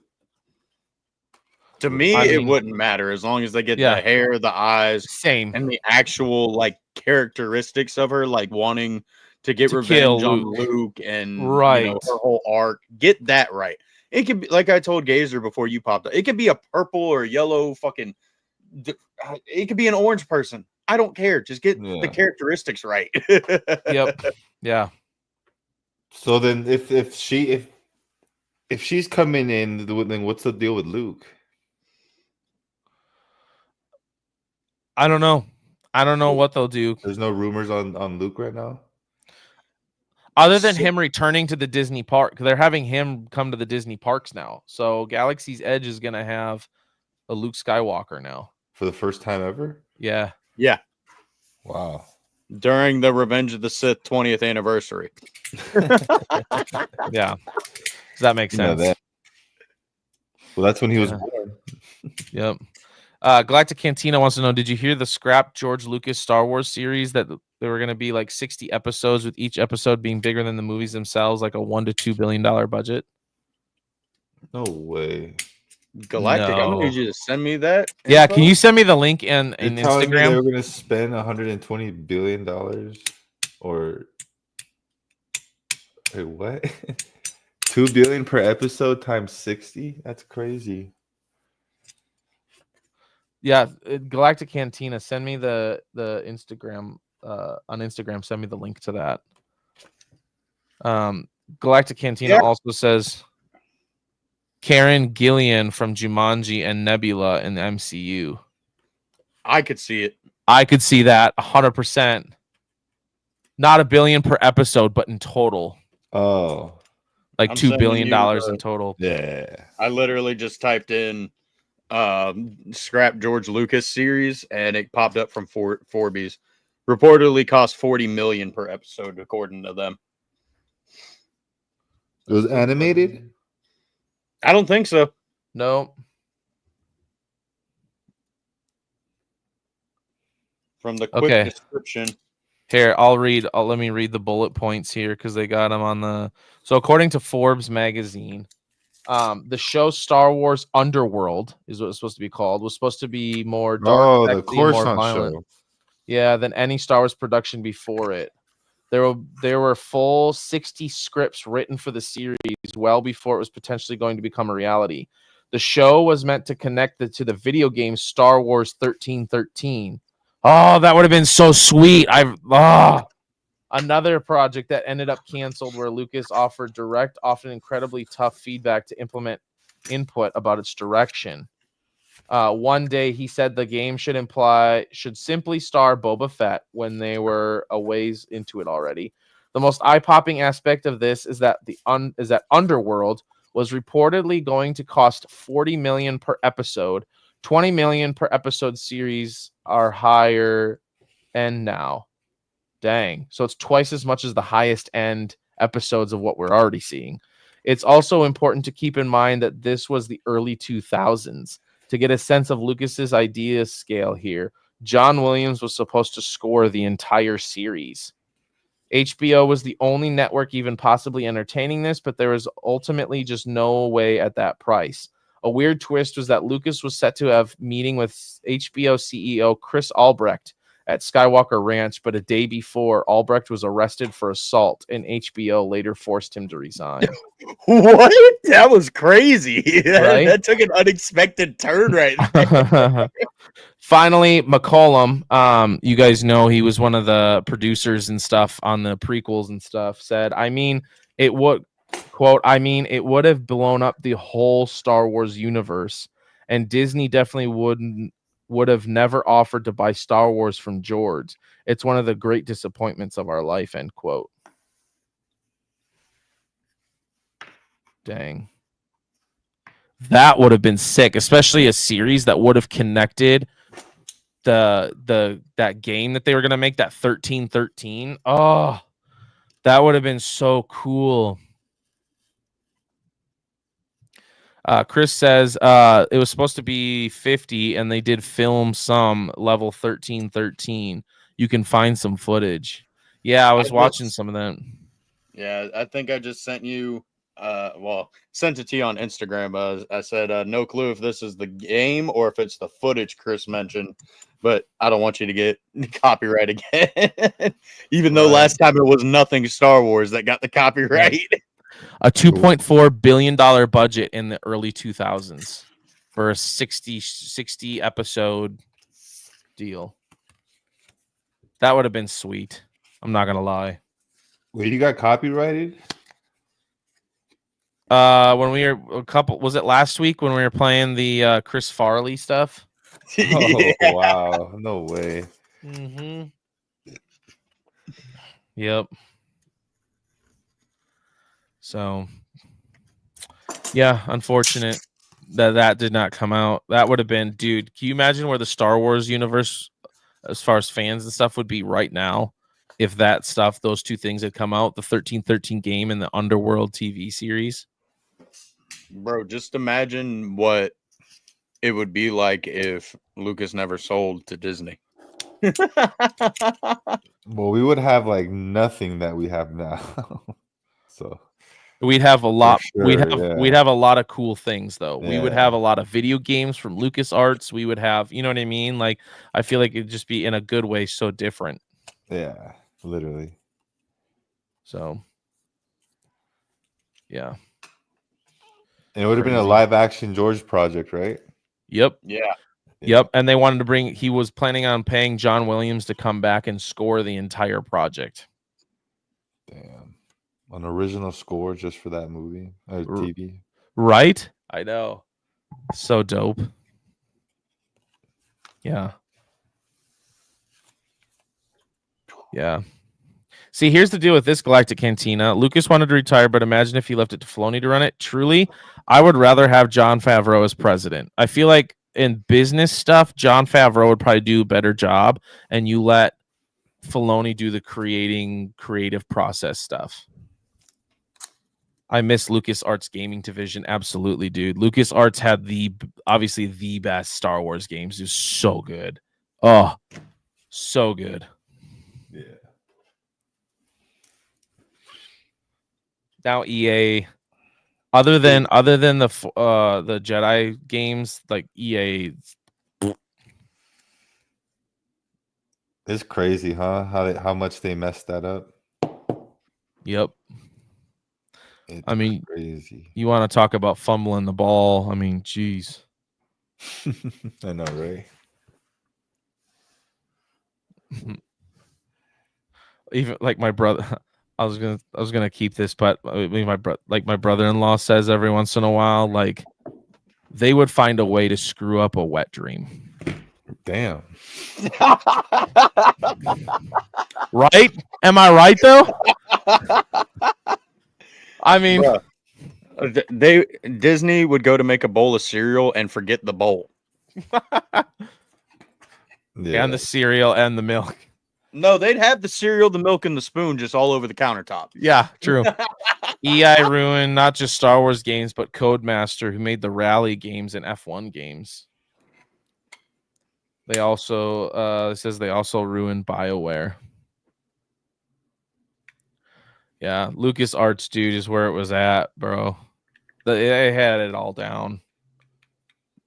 To me, it wouldn't matter as long as they get the hair, the eyes, and the actual characteristics of her, like wanting to get revenge on Luke and her whole arc. Get that right. It could be like I told Gazer before you popped up. It could be a purple or yellow fucking. It could be an orange person. I don't care. Just get the characteristics right. Yep. Yeah. So then, if she's coming in, then what's the deal with Luke? I don't know. I don't know what they'll do. There's no rumors on Luke right now. Other than him returning to the Disney park, they're having him come to the Disney parks now. So Galaxy's Edge is going to have a Luke Skywalker now. For the first time ever? Yeah. Yeah. Wow. During the Revenge of the Sith 20th anniversary. Yeah. Does that make sense? That. Well, that's when he was born. Yep. Galactic Cantina wants to know, did you hear the scrap George Lucas Star Wars series that there were going to be like 60 episodes with each episode being bigger than the movies themselves, like a $1 to $2 billion budget? No way. Galactic, I'm going to need you to send me that. Yeah, info? Can you send me the link in Instagram? They were going to spend $120 billion or wait, what? $2 billion per episode times 60? That's crazy. Yeah, Galactic Cantina, send me the Instagram on Instagram, send me the link to that. Galactic Cantina also says Karen Gillian from Jumanji and Nebula in the MCU. I could see it. I could see that 100%. Not $1 billion per episode, but in total. Oh. Like $2 billion in total. Yeah. I literally just typed in scrap George Lucas series and it popped up from Forbes. Reportedly cost $40 million per episode, according to them. It was animated? I don't think so. No. From the quick description. Here, let me read the bullet points here because they got them on the. So according to Forbes magazine, the show Star Wars Underworld is what it's supposed to be called. Was supposed to be more dark, Oh, the more Coruscant violent. show. Yeah, than any Star Wars production before it. There were full 60 scripts written for the series well before it was potentially going to become a reality. The show was meant to connect to the video game Star Wars 1313. Oh, that would have been so sweet. Another project that ended up canceled where Lucas offered direct, often incredibly tough feedback to implement input about its direction. One day he said the game should simply star Boba Fett when they were a ways into it already. The most eye-popping aspect of this is that Underworld was reportedly going to cost $40 million per episode. $20 million per episode series are higher end now. Dang. So it's twice as much as the highest end episodes of what we're already seeing. It's also important to keep in mind that this was the early 2000s. To get a sense of Lucas's idea scale here, John Williams was supposed to score the entire series. HBO was the only network even possibly entertaining this, but there was ultimately just no way at that price. A weird twist was that Lucas was set to have meeting with HBO CEO Chris Albrecht at Skywalker Ranch, but a day before, Albrecht was arrested for assault, and HBO later forced him to resign. What? That was crazy. Right? That took an unexpected turn right there. Finally, McCollum, you guys know he was one of the producers and stuff on the prequels and stuff, said, it would have blown up the whole Star Wars universe, and Disney definitely would have never offered to buy Star Wars from George. It's one of the great disappointments of our life, end quote. Dang. That would have been sick, especially a series that would have connected that game that they were going to make, that 1313. Oh, that would have been so cool. Chris says it was supposed to be 50 and they did film some level 1313. You can find some footage. Yeah, I was watching some of that. Yeah, I think I just sent you sent it to you on Instagram. I said no clue if this is the game or if it's the footage Chris mentioned, but I don't want you to get copyright again. Even though last time it was nothing Star Wars that got the copyright. A $2.4 billion budget in the early 2000s for a 60 episode deal. That would have been sweet. I'm not gonna lie. Wait, you got copyrighted? When we were was it last week when we were playing the Chris Farley stuff? Oh, wow. No way. Mm-hmm. Yep. So, yeah, unfortunate that did not come out. That would have been, dude, can you imagine where the Star Wars universe, as far as fans and stuff, would be right now if those two things had come out, the 1313 game and the Underworld TV series? Bro, just imagine what it would be like if Lucas never sold to Disney. Well, we would have like nothing that we have now. So we'd have a lot. Sure, we'd have a lot of cool things though. Yeah. We would have a lot of video games from LucasArts. We would have, you know what I mean? Like, I feel like it'd just be in a good way so different. Yeah, literally. So, yeah. And it would have been a live action George project, right? Yep. Yeah. Yep. And they wanted to he was planning on paying John Williams to come back and score the entire project. Damn. An original score just for that movie or TV. Right? I know. So dope. Yeah. Yeah. See, here's the deal with this Galactic Cantina. Lucas wanted to retire, but imagine if he left it to Filoni to run it. Truly, I would rather have Jon Favreau as president. I feel like in business stuff, Jon Favreau would probably do a better job, and you let Filoni do the creative process stuff. I miss LucasArts gaming division. Absolutely, dude. LucasArts had obviously the best Star Wars games. It was so good. Oh, so good. Yeah. Now EA, other than the Jedi games, like EA. It's crazy, huh? How much they messed that up. Yep. It's I mean, crazy. You want to talk about fumbling the ball? I mean, geez. I know, right? Even like my brother, I was gonna keep this, but I mean, my brother-in-law says every once in a while, like they would find a way to screw up a wet dream. Damn. Right? Am I right though? I mean, Disney would go to make a bowl of cereal and forget the bowl. Yeah. And the cereal and the milk. No, they'd have the cereal, the milk, and the spoon just all over the countertop. Yeah, true. EI ruined not just Star Wars games, but Codemaster, who made the rally games and F1 games. They also it says they also ruined BioWare. Yeah, LucasArts, dude, is where it was at, bro. They had it all down.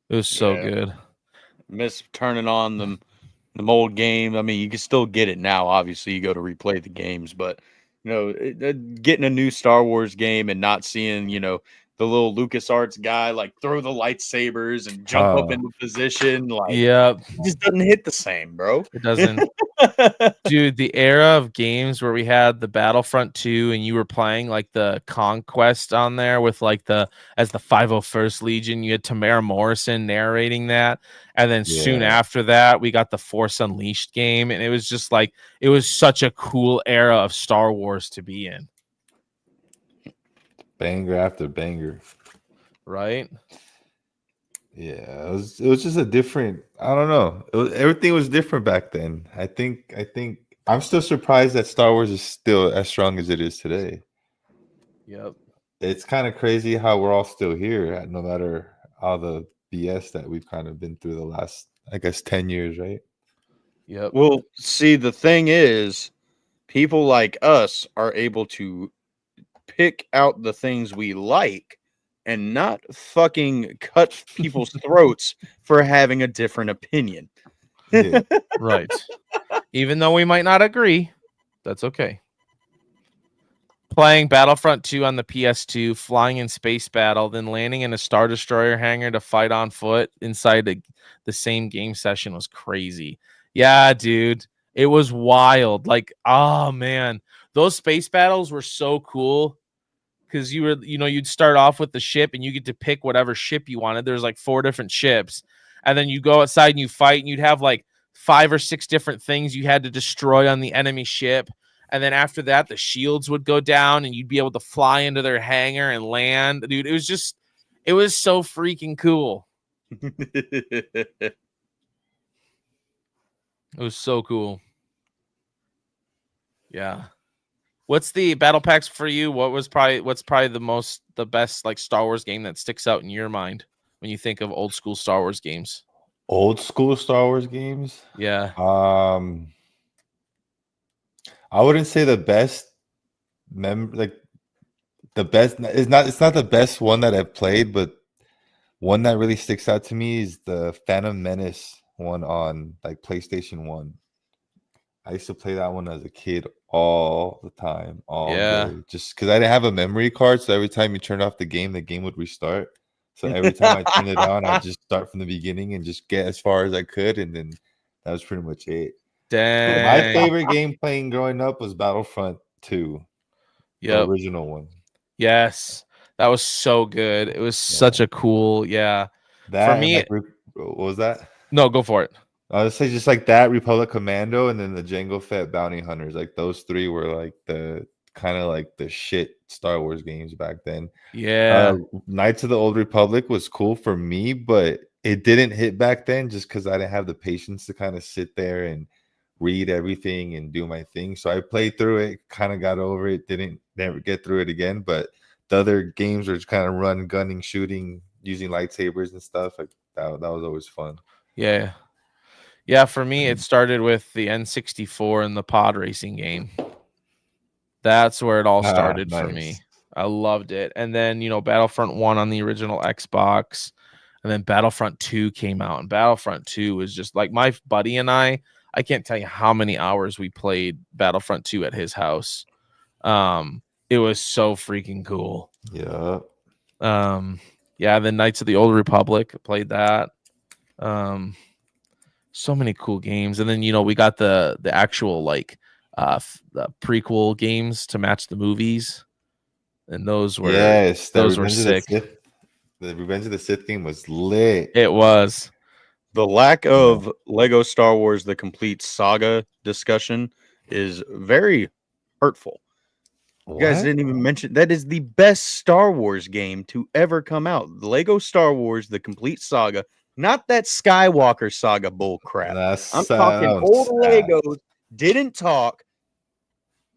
It was so good. Miss turning on the old game. I mean, you can still get it now. Obviously, you go to replay the games, but getting a new Star Wars game and not seeing the little LucasArts guy like throw the lightsabers and jump up into position, like yeah, it just doesn't hit the same, bro. It doesn't. Dude, the era of games where we had the Battlefront 2 and you were playing like the Conquest on there with like as the 501st Legion, you had Tamara Morrison narrating that. And then soon after that, we got the Force Unleashed game. And it was just like, it was such a cool era of Star Wars to be in. Banger after banger. Right? Yeah, it was just a different. I don't know. Everything was different back then. I think I'm still surprised that Star Wars is still as strong as it is today. Yep. It's kind of crazy how we're all still here, no matter all the BS that we've kind of been through the last, I guess, 10 years, right? Yep. Well, see, the thing is, people like us are able to pick out the things we like and not fucking cut people's throats for having a different opinion. Yeah. Right. Even though we might not agree, that's okay. Playing Battlefront 2 on the PS2, flying in space battle, then landing in a Star Destroyer hangar to fight on foot inside the same game session was crazy. Yeah, dude. It was wild. Like, oh man. Those space battles were so cool. Because you'd start off with the ship and you get to pick whatever ship you wanted. There's like 4 different ships. And then you go outside and you fight and you'd have like 5 or 6 different things you had to destroy on the enemy ship. And then after that, the shields would go down and you'd be able to fly into their hangar and land. Dude, it was so freaking cool. It was so cool. Yeah. What's the battle packs for you? What's probably the best like Star Wars game that sticks out in your mind when you think of old school Star Wars games? Old school Star Wars games? Yeah. I wouldn't say the best the best it's not the best one that I've played, but one that really sticks out to me is the Phantom Menace one on like PlayStation 1. I used to play that one as a kid all the time, all day, just because I didn't have a memory card. So every time you turned off the game would restart. So every time I turned it on, I'd just start from the beginning and just get as far as I could. And then that was pretty much it. Dang. My favorite game playing growing up was Battlefront 2, the original one. Yes. That was so good. It was such a cool, For me, what was that? No, go for it. I would say just like that, Republic Commando, and then the Jango Fett Bounty Hunters. Like those 3 were like the kind of like the shit Star Wars games back then. Yeah. Knights of the Old Republic was cool for me, but it didn't hit back then just because I didn't have the patience to kind of sit there and read everything and do my thing. So I played through it, kind of got over it, didn't never get through it again. But the other games were just kind of run, gunning, shooting, using lightsabers and stuff. Like that was always fun. Yeah. Yeah, for me, it started with the N64 and the pod racing game. That's where it all started for me. I loved it. And then, Battlefront 1 on the original Xbox. And then Battlefront 2 came out. And Battlefront 2 was just like my buddy and I can't tell you how many hours we played Battlefront 2 at his house. It was so freaking cool. Yeah. Yeah, the Knights of the Old Republic, played that. So many cool games. And then, we got the actual like the prequel games to match the movies. And those were sick. The Revenge of the Sith game was lit. It was. The lack of Lego Star Wars The Complete Saga discussion is very hurtful. You guys didn't even mention that is the best Star Wars game to ever come out. The Lego Star Wars The Complete Saga, not that Skywalker saga bull crap. I'm talking old Legos, didn't talk.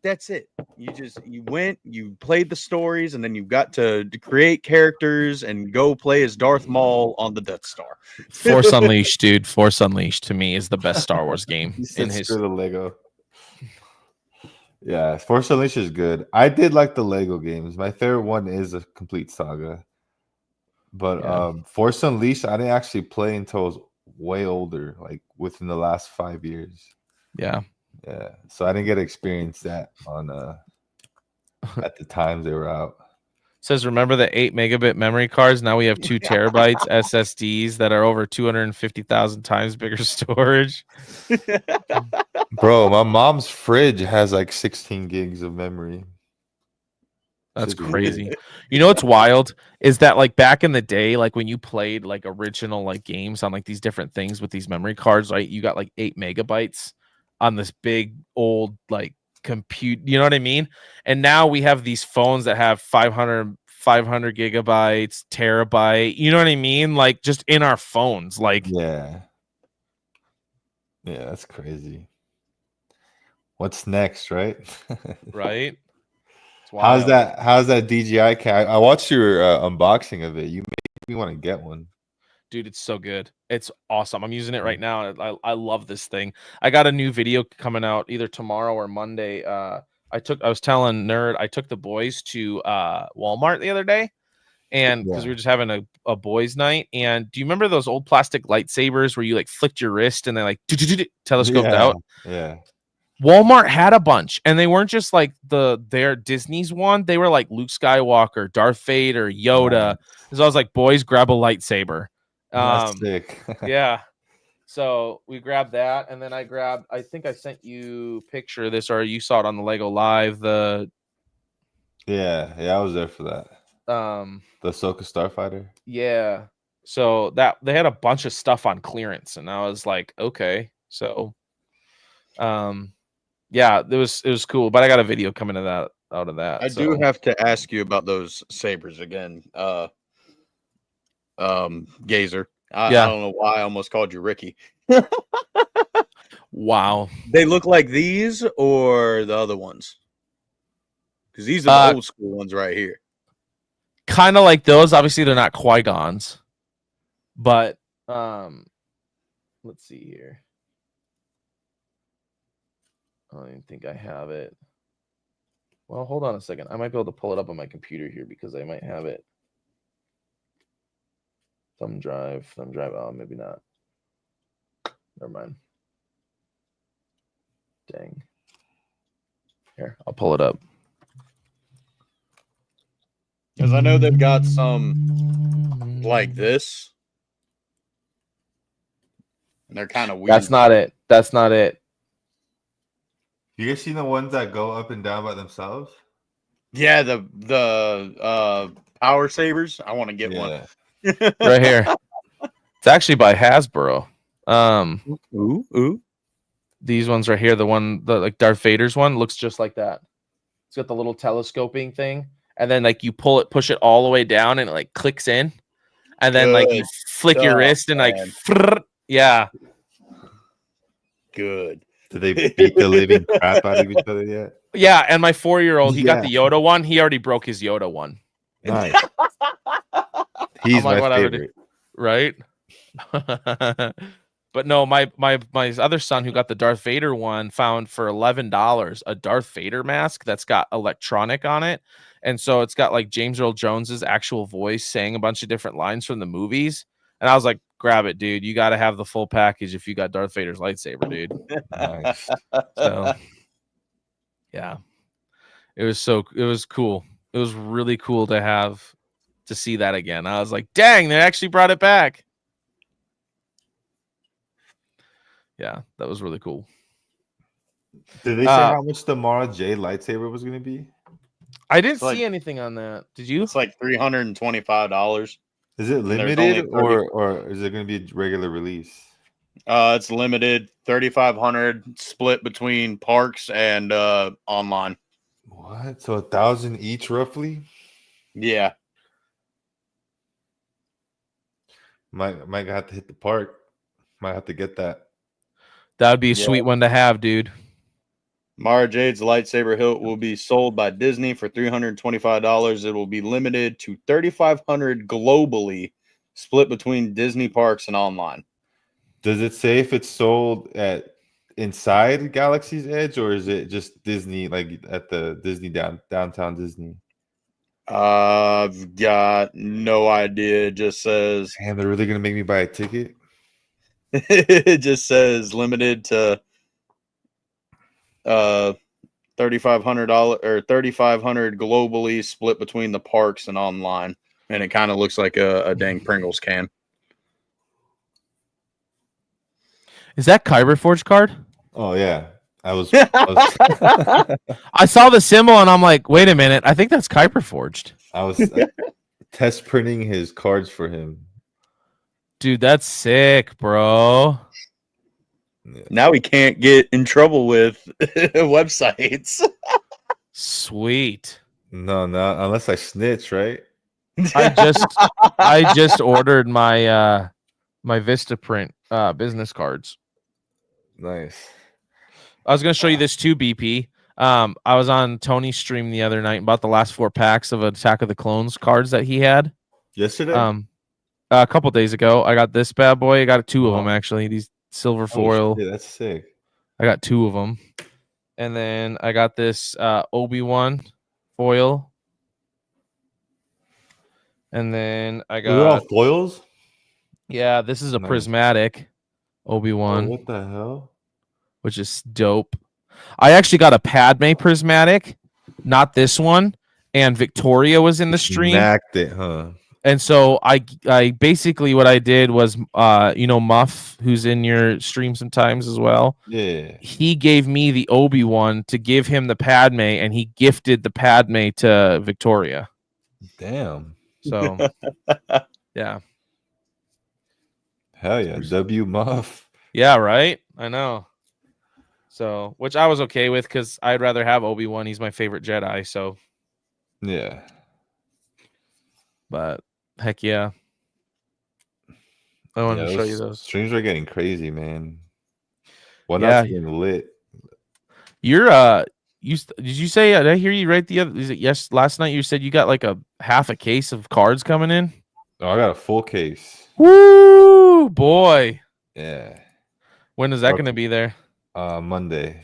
That's it. You went, you played the stories, and then you got to create characters and go play as Darth Maul on the Death Star. Force Unleashed, dude. Force Unleashed to me is the best Star Wars game in history. The Lego. Yeah, Force Unleashed is good. I did like the Lego games. My favorite one is A Complete Saga. But Force Unleashed, I didn't actually play until I was way older, like within the last 5 years. Yeah. Yeah, so I didn't get to experience that on at the times they were out. Says, remember the 8 megabit memory cards? Now we have 2 terabytes SSDs that are over 250,000 times bigger storage. Bro, my mom's fridge has like 16 gigs of memory. That's crazy. You know what's wild is that like back in the day, like when you played like original like games on like these different things with these memory cards, right? You got like 8 megabytes on this big old like compute, you know what I mean? And now we have these phones that have 500 gigabytes, terabyte, you know what I mean? Like just in our phones, like yeah, that's crazy. What's next, right? Right. How's that DJI cam? I watched your unboxing of it. You made me want to get one. Dude, it's so good. It's awesome. I'm using it right now. I love this thing. I got a new video coming out either tomorrow or Monday. I was telling Nerd, I took the boys to Walmart the other day, and because we were just having a boys' night. And do you remember those old plastic lightsabers where you like flicked your wrist and they like telescoped out? Yeah. Walmart had a bunch, and they weren't just like their Disney's one. They were like Luke Skywalker, Darth Vader, Yoda. So I was like, boys, grab a lightsaber. That's sick. Yeah. So we grabbed that, and then I think I sent you a picture of this, or you saw it on the Lego Live. Yeah, I was there for that. The Ahsoka Starfighter. Yeah. So that they had a bunch of stuff on clearance, and I was like, okay. So yeah, it was cool, but I got a video coming out of that. I do have to ask you about those sabers again. Gazer. I don't know why I almost called you Ricky. Wow. They look like these or the other ones? Because these are the old school ones right here. Kind of like those. Obviously, they're not Qui-Gons, but let's see here. I don't even think I have it. Well, hold on a second. I might be able to pull it up on my computer here because I might have it. Thumb drive. Oh, maybe not. Never mind. Dang. Here, I'll pull it up. Because I know they've got some like this. And they're kind of weird. That's not it. You guys seen the ones that go up and down by themselves? Yeah, the power sabers. I want to get one. Right here. It's actually by Hasbro. Ooh. These ones right here, the like Darth Vader's one looks just like that. It's got the little telescoping thing, and then like you push it all the way down, and it like clicks in, and then like you flick your wrist and like, yeah. Good. Did they beat the living crap out of each other yet? Yeah, and my 4-year-old, he got the Yeah. Yoda one. He already broke his Yoda one. Nice. He's I'm like, my whatever, dude. favorite. Right? But no, my other son who got the Darth Vader one found for $11 a Darth Vader mask that's got electronic on it. And so it's got like James Earl Jones's actual voice saying a bunch of different lines from the movies. And I was like, grab it, dude. You got to have the full package if you got Darth Vader's lightsaber, dude. Nice. So yeah. It was cool. It was really cool to see that again. I was like, dang, they actually brought it back. Yeah, that was really cool. Did they say how much the Mara J lightsaber was going to be? I didn't see anything on that. Did you? It's like $325. Is it limited or is it going to be a regular release? It's limited, 3,500 split between parks and online. What? So 1,000 each, roughly? Yeah. Might have to hit the park. Might have to get that. That would be a sweet one to have, dude. Mara Jade's lightsaber hilt will be sold by Disney for $325. It will be limited to 3,500 globally, split between Disney parks and online. Does it say if it's sold at inside Galaxy's Edge, or is it just Disney, like at the Disney downtown Disney? I've got no idea. It just says, damn, they're really gonna make me buy a ticket. It just says limited to $3,500 or 3,500 globally, split between the parks and online. And it kind of looks like a dang Pringles can. Is that Kyber Forge card? Oh yeah, I was I saw the symbol and I'm like, wait a minute, I think that's Kyber Forged. I was test printing his cards for him. Dude, that's sick, bro. Now he can't get in trouble with websites. Sweet. No, unless I snitch, right? I just ordered my my Vistaprint business cards. Nice. I was gonna show you this too, BP. I was on Tony's stream the other night and bought the last 4 packs of Attack of the Clones cards that he had. Yesterday? A couple days ago. I got this bad boy. I got 2 of them actually. These silver foil. Yeah, that's sick. I got 2 of them. And then I got this Obi-Wan foil. And then I got all foils? Yeah, this is a Nice. prismatic Obi-Wan. Oh, what the hell? Which is dope. I actually got a Padme prismatic, not this one. And Victoria was in the stream. Smacked it, huh? And so I basically what I did was Muff, who's in your stream sometimes as well. Yeah. He gave me the Obi-Wan to give him the Padme, and he gifted the Padme to Victoria. Damn. So yeah. Hell yeah. W Muff. Yeah, right? I know. So, which I was okay with because I'd rather have Obi-Wan. He's my favorite Jedi. So yeah. But heck yeah. I wanted to show you those. Streams are getting crazy, man. Well, that's getting lit. You're did you say did I hear you right last night you said you got like a half a case of cards coming in? Oh, I got a full case. Woo boy. Yeah. When is that going to be there? Monday.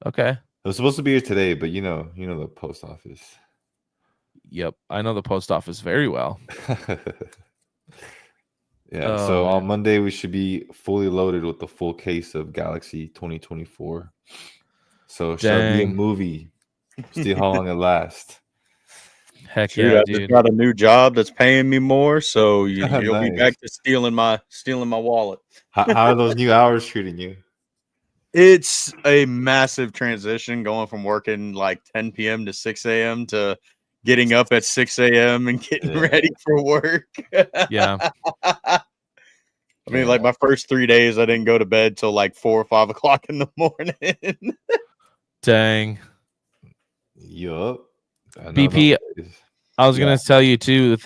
Okay. It was supposed to be here today, but you know the post office. Yep, I know the post office very well. Yeah, so on Monday we should be fully loaded with the full case of Galaxy 2024. So shall be a movie. See how long it lasts. Heck yeah, I dude! just got a new job that's paying me more, so you'll Nice. be back to stealing my wallet. How are those new hours treating you? It's a massive transition going from working like 10 p.m. to 6 a.m. to getting up at 6 a.m. and getting ready for work. Yeah. I mean, like my first 3 days, I didn't go to bed till like 4 or 5 o'clock in the morning. Dang. Yup. BP, I was gonna tell you too with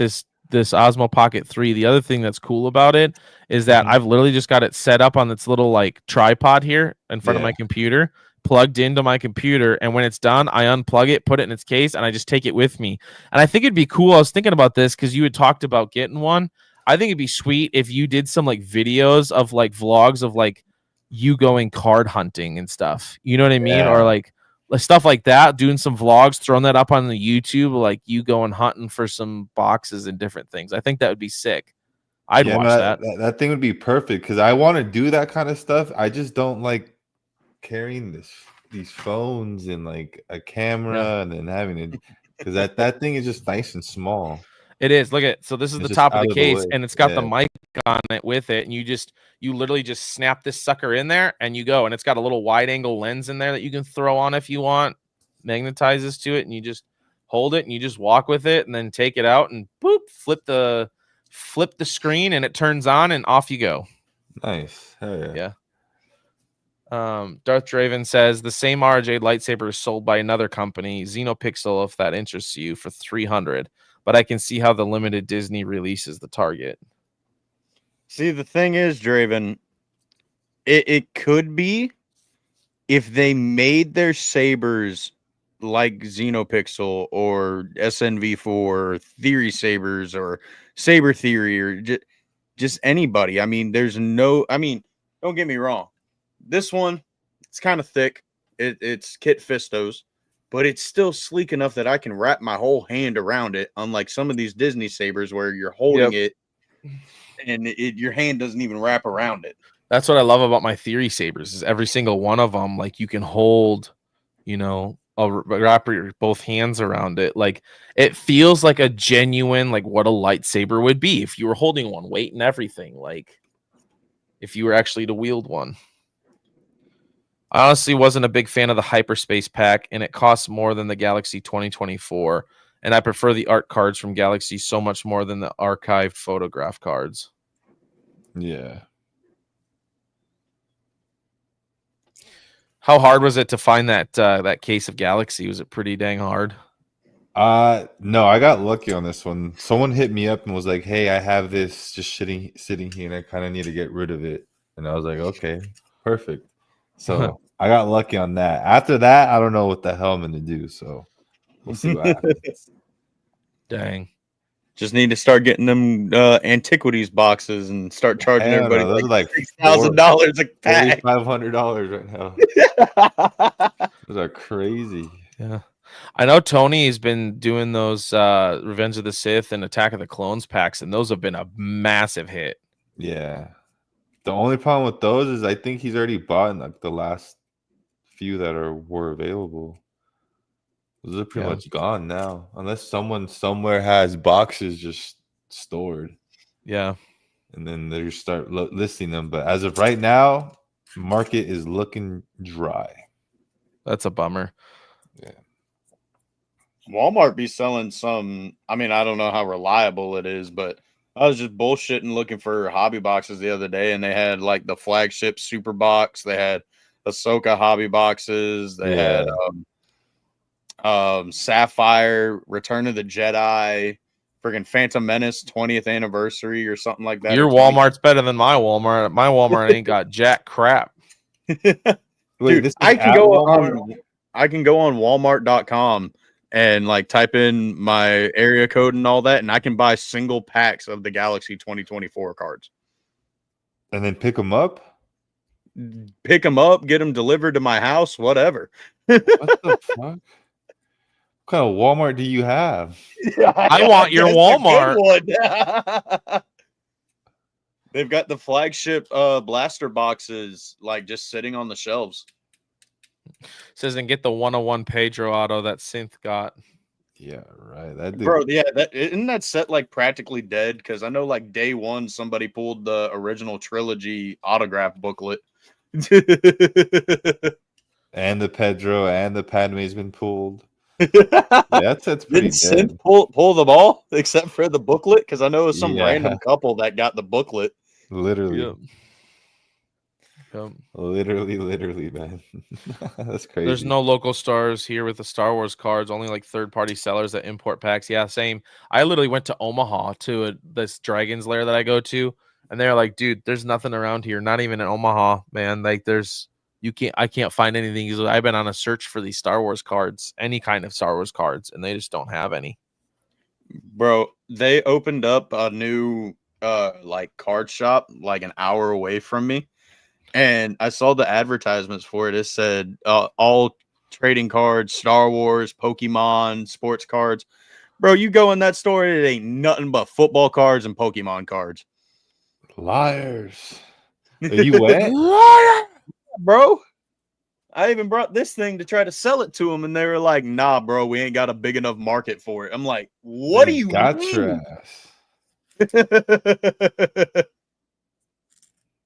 this Osmo Pocket 3, the other thing that's cool about it is that I've literally just got it set up on this little like tripod here in front of my computer, plugged into my computer, and when it's done, I unplug it, put it in its case, and I just take it with me. And I think it'd be cool. I was thinking about this because you had talked about getting one. I think it'd be sweet if you did some like videos of like vlogs of like you going card hunting and stuff. You know what I mean? Or like stuff like that, doing some vlogs, throwing that up on the YouTube, like you going hunting for some boxes and different things. I think that would be sick. I'd watch that. That thing would be perfect because I want to do that kind of stuff. I just don't like carrying these phones and like a camera and then having it because that thing is just nice and small. It is. Look at so this is the top of the case, and it's got the mic on it with it, and you literally just snap this sucker in there and you go, and it's got a little wide angle lens in there that you can throw on if you want, magnetizes to it, and you just hold it and you just walk with it and then take it out and boop, flip the screen and it turns on and off you go. Nice. Hell yeah. Darth Draven says the same RJ lightsaber is sold by another company, Xenopixel, if that interests you, for $300. But I can see how the limited Disney release is the target. See, the thing is, Draven, it could be if they made their sabers like Xenopixel or SNV4 or Theory Sabers or Saber Theory or just anybody. I mean, don't get me wrong. This one, it's kind of thick. It's Kit Fisto's, but it's still sleek enough that I can wrap my whole hand around it, unlike some of these Disney sabers where you're holding it and your hand doesn't even wrap around it. That's what I love about my Theory Sabers is every single one of them, like you can hold, wrap your both hands around it. Like it feels like a genuine, like what a lightsaber would be if you were holding one, weight and everything. Like if you were actually to wield one. I honestly wasn't a big fan of the Hyperspace pack, and it costs more than the Galaxy 2024. And I prefer the art cards from Galaxy so much more than the archived photograph cards. Yeah. How hard was it to find that case of Galaxy? Was it pretty dang hard? No, I got lucky on this one. Someone hit me up and was like, "Hey, I have this just sitting here, and I kind of need to get rid of it." And I was like, "Okay, perfect." So I got lucky on that. After that, I don't know what the hell I'm gonna do. So we'll see what happens. Dang. Just need to start getting them antiquities boxes and start charging everybody those are like $6,000 a pack. $500 right now. Those are crazy. Yeah. I know Tony's been doing those Revenge of the Sith and Attack of the Clones packs, and those have been a massive hit. Yeah. The only problem with those is I think he's already bought like the last few that were available. Those are pretty much gone now, unless someone somewhere has boxes just stored. Yeah, and then they start listing them. But as of right now, market is looking dry. That's a bummer. Yeah. Walmart be selling some. I mean, I don't know how reliable it is, but I was just bullshitting looking for hobby boxes the other day, and they had like the flagship super box. They had Ahsoka hobby boxes. They had Sapphire, Return of the Jedi, friggin' Phantom Menace 20th anniversary or something like that. Your Walmart's better than my Walmart. My Walmart ain't got jack crap. Dude, I can go on Walmart.com and like type in my area code and all that, and I can buy single packs of the Galaxy 2024 cards. And then pick them up? Pick them up, get them delivered to my house, whatever. What the fuck? What kind of Walmart do you have? I want your Walmart. They've got the flagship blaster boxes like just sitting on the shelves. Says and get the 101 Pedro auto that Synth got. Yeah, right. Isn't that set like practically dead? Because I know like day one somebody pulled the original trilogy autograph booklet. And the Pedro and the Padme's been pulled. That's pretty dead. Pull them all except for the booklet, because I know it was some random couple that got the booklet. Literally. Yep. Literally, man. That's crazy. There's no local stores here with the Star Wars cards, only like third-party sellers that import packs. Yeah, same. I literally went to Omaha to this Dragon's Lair that I go to, and they're like, dude, there's nothing around here, not even in Omaha, man. Like I can't find anything. I've been on a search for these Star Wars cards, any kind of Star Wars cards, and they just don't have any. Bro, they opened up a new like card shop like an hour away from me, and I saw the advertisements for it. It said all trading cards, Star Wars, Pokemon, sports cards. Bro, you go in that store, it ain't nothing but football cards and Pokemon cards. Liars. You went? Liar! Bro, I even brought this thing to try to sell it to them, and they were like, nah, bro, we ain't got a big enough market for it. I'm like, what do you got mean? your ass.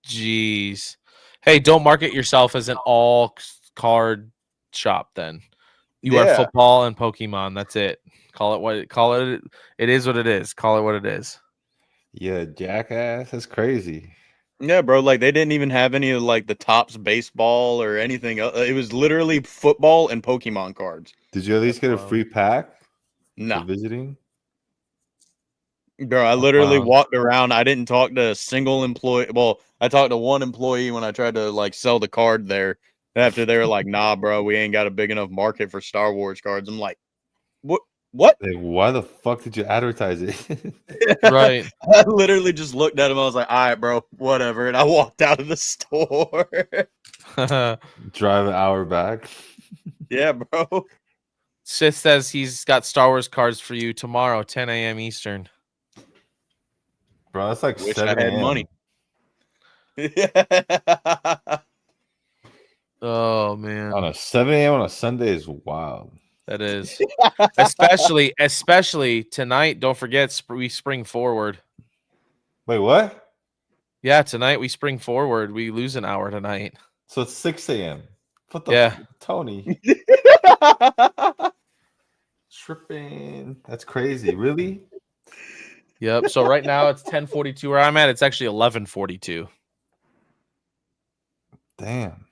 Jeez. Hey, don't market yourself as an all card shop then. You are football and Pokemon. That's it. Call it. It is what it is. Call it what it is. Yeah, jackass. That's crazy. Yeah, bro. Like they didn't even have any of like the Topps baseball or anything. It was literally football and Pokemon cards. Did you at least get a free pack? No. For visiting? Bro, I literally walked around. I didn't talk to a single employee. Well, I talked to one employee when I tried to like sell the card there. After they were like, nah, bro, we ain't got a big enough market for Star Wars cards. I'm like, what? Like, why the fuck did you advertise it? Right. I literally just looked at him. I was like, all right, bro, whatever. And I walked out of the store. Drive an hour back. Yeah, bro. Sith says he's got Star Wars cards for you tomorrow, 10 a.m. Eastern. Bro, that's like Wish 7 I had money. Oh, man. On a 7 a.m. on a Sunday is wild. That is. especially tonight. Don't forget, we spring forward. Wait, what? Yeah, tonight we spring forward. We lose an hour tonight. So it's 6 a.m. What the Tony? Tripping. That's crazy. Really? Yep. So right now it's 10:42 where I'm at. It's actually 11:42. Damn.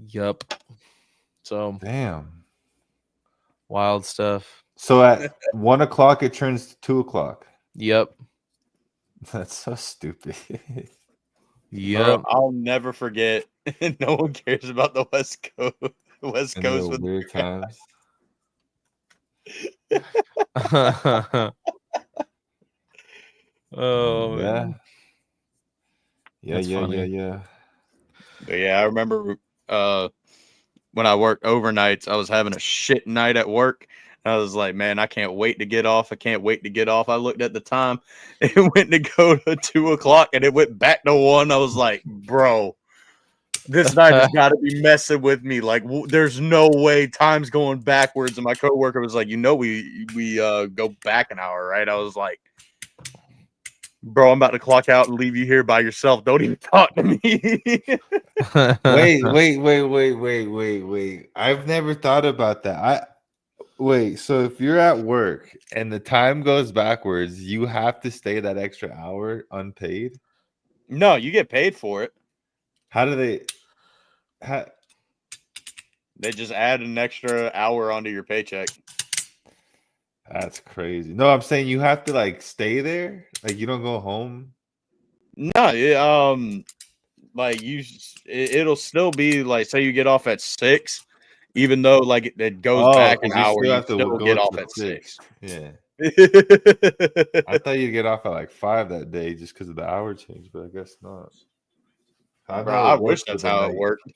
Yep. So damn. Wild stuff. So at 1 o'clock it turns to 2 o'clock. Yep. That's so stupid. Yep. I'll never forget. No one cares about the West Coast. West In Coast the with weird times. Oh yeah. man. Yeah. But yeah, I remember when I worked overnights, I was having a shit night at work. I was like, man, I can't wait to get off. I can't wait to get off. I looked at the time. It went to go to 2 o'clock and it went back to 1. I was like, bro, this night has got to be messing with me. Like, there's no way time's going backwards. And my coworker was like, we go back an hour, right? I was like, bro, I'm about to clock out and leave you here by yourself. Don't even talk to me. Wait. I've never thought about that. So if you're at work and the time goes backwards, you have to stay that extra hour unpaid? No, you get paid for it. How do they They just add an extra hour onto your paycheck. That's crazy. No, I'm saying you have to like stay there. Like you don't go home. No, like it'll still be like, say you get off at 6, even though like it goes back an hour, you still get off at 6. Yeah. I thought you'd get off at like 5 that day just because of the hour change, but I guess not. Bro, I wish that's how it worked.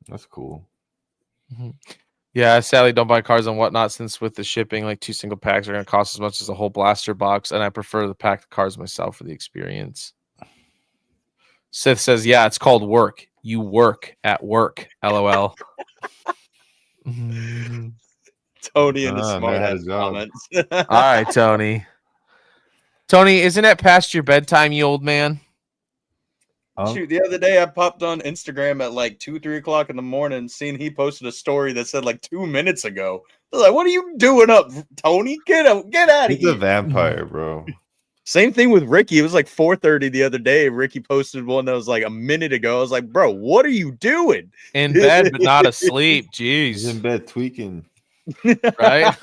That's cool. Mm-hmm. Yeah, sadly don't buy cards and whatnot, since with the shipping, like 2 single packs are going to cost as much as a whole blaster box, and I prefer to pack the cards myself for the experience. Sith says, yeah, it's called work. You work at work. LOL. Tony and his smart ass comments. All right, Tony. Tony, isn't it past your bedtime, you old man? Shoot, the other day I popped on Instagram at like 2, 3 o'clock in the morning, seeing he posted a story that said like 2 minutes ago. I was like, what are you doing up, Tony? Get out of He's here. a vampire, bro. Same thing with Ricky. It was like 4:30 the other day. Ricky posted one that was like a minute ago. I was like, bro, what are you doing? In bed, but not asleep. He's in Jeez. bed tweaking. Right?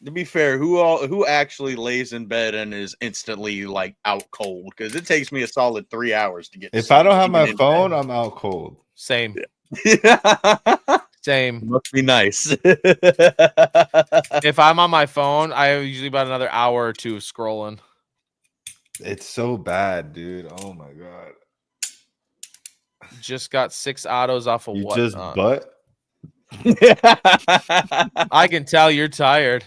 To be fair, who actually lays in bed and is instantly like out cold? Because it takes me a solid 3 hours to get to If sleep, I don't have even my in phone, I'm out cold. Same. bed. Same. Must be nice. If I'm on my phone, I have usually about another hour or two of scrolling. It's so bad, dude. Oh my god. Just got 6 autos off of You what? just butt. I can tell you're tired.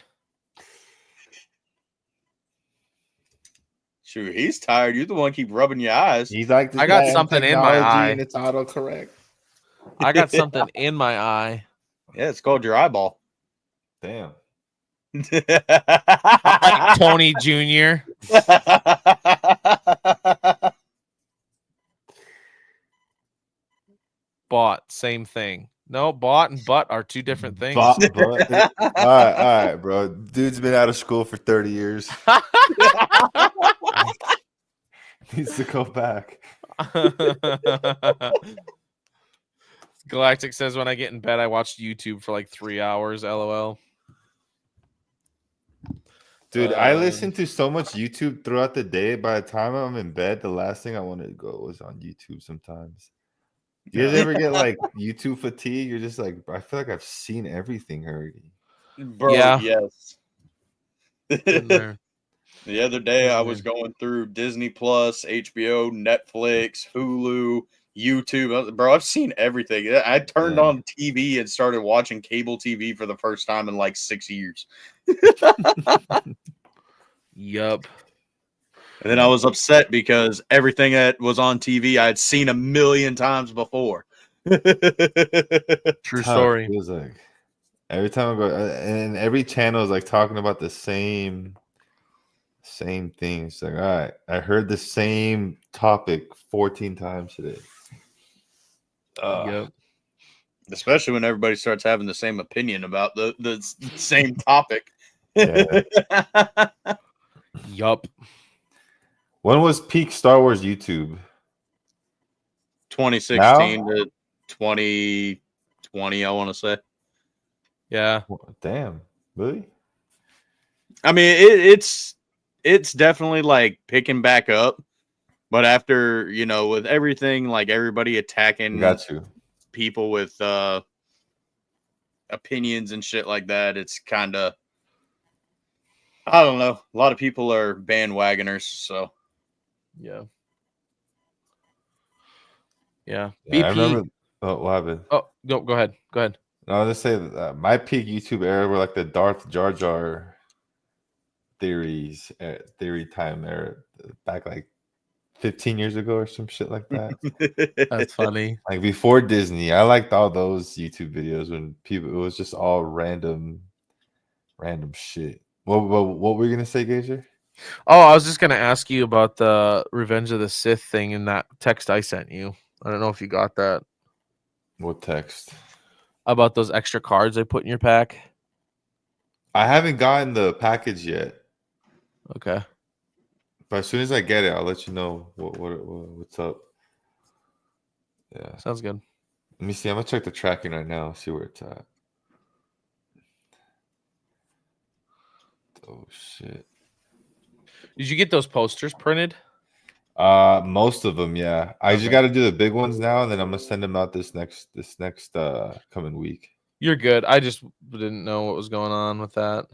Shoot, he's tired. You're the one keep rubbing your eyes. He's like, this I got damn something in my technology eye. and it's autocorrect. I got something in my eye. Yeah, it's called your eyeball. Damn. Like Tony Jr. Bought, same thing. No, bought and butt are two different things. All right, bro. Dude's been out of school for 30 years. Needs to go back. Galactic says, when I get in bed, I watch YouTube for like 3 hours. LOL. Dude, I listen to so much YouTube throughout the day. By the time I'm in bed, the last thing I wanted to go was on YouTube sometimes. You guys ever get like YouTube fatigue? You're just like, I feel like I've seen everything already. Bro, Yeah. yes. In there. The other day, I was going through Disney Plus, HBO, Netflix, Hulu, YouTube. Bro, I've seen everything. I turned on TV and started watching cable TV for the first time in like 6 years. Yup. And then I was upset because everything that was on TV I had seen a million times before. True story. It was like every time I go, and every channel is like talking about the same thing. It's like, all right, I heard the same topic 14 times today. Yep. Especially when everybody starts having the same opinion about the same topic. Yeah. Yup. When was peak Star Wars YouTube? 2016 to 2020, I want to say. Yeah. Damn, really? I mean, it's definitely like picking back up, but after, you know, with everything, like everybody attacking Got you. people with opinions and shit like that, it's kind of, I don't know. A lot of people are bandwagoners, so Yeah. Yeah. Yeah, I BP. remember. Oh, what happened? Oh, go ahead. Go ahead. No, I was gonna say my peak YouTube era were like the Darth Jar Jar theory time era, back like 15 years ago or some shit like that. That's funny. Like before Disney, I liked all those YouTube videos when people, it was just all random shit. What were you gonna say, Gager? Oh, I was just gonna ask you about the Revenge of the Sith thing in that text I sent you. I don't know if you got that. What text? About those extra cards I put in your pack. I haven't gotten the package yet. Okay. But as soon as I get it, I'll let you know what's up. Yeah. Sounds good. Let me see. I'm gonna check the tracking right now, see where it's at. Oh shit. Did you get those posters printed? Most of them, yeah. I just got to do the big ones now, and then I'm gonna send them out this next coming week. You're good. I just didn't know what was going on with that.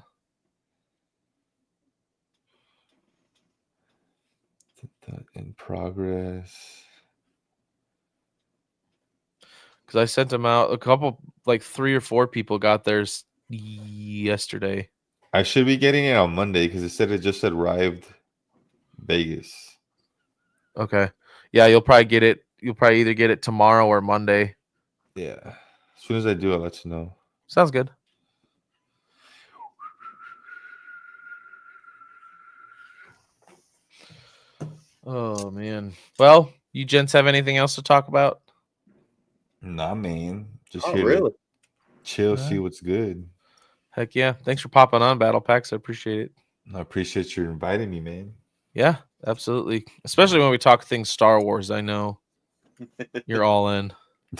In progress. Because I sent them out. A couple, like 3 or 4 people got theirs yesterday. I should be getting it on Monday because it just arrived Vegas. Okay. Yeah, you'll probably get it. You'll probably either get it tomorrow or Monday. Yeah. As soon as I do, I'll let you know. Sounds good. Oh man. Well, you gents have anything else to talk about? Nah, man. Just Oh, here really? to chill, see Alright. what's good. Heck yeah. Thanks for popping on, Battle Packs. I appreciate it. I appreciate you inviting me, man. Yeah, absolutely. Especially when we talk things Star Wars. I know you're all in.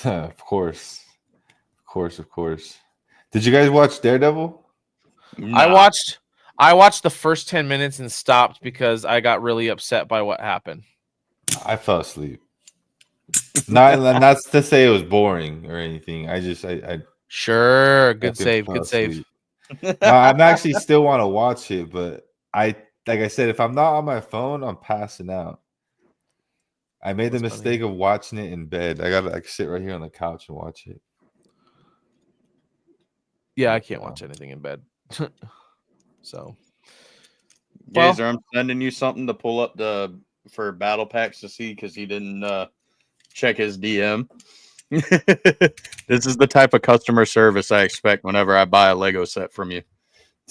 Of course. Of course, of course. Did you guys watch Daredevil? I Nah. watched the first 10 minutes and stopped because I got really upset by what happened. I fell asleep. Not to say it was boring or anything. I Sure. Good fucking save. fell Good save. asleep. No, I'm actually still want to watch it, but like I said, if I'm not on my phone, I'm passing out. I made the That's funny. mistake of watching it in bed. I gotta like sit right here on the couch and watch it. Yeah, I can't watch anything in bed. So Gazer, I'm sending you something to pull up for battle packs to see because he didn't check his DM. This is the type of customer service I expect whenever I buy a Lego set from you.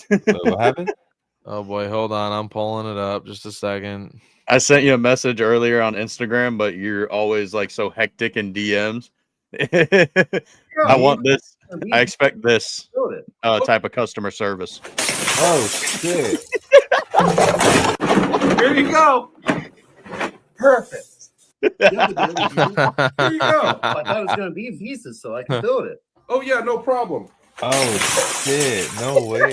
What happened? oh boy, hold on. I'm pulling it up just a second. I sent you a message earlier on Instagram, but you're always like so hectic in DMs. I want this. I expect this type of customer service. Oh shit! Here you go. Perfect. Here you go. I thought it was going to be in pieces so I could build it. Oh yeah, no problem. Oh shit! No way!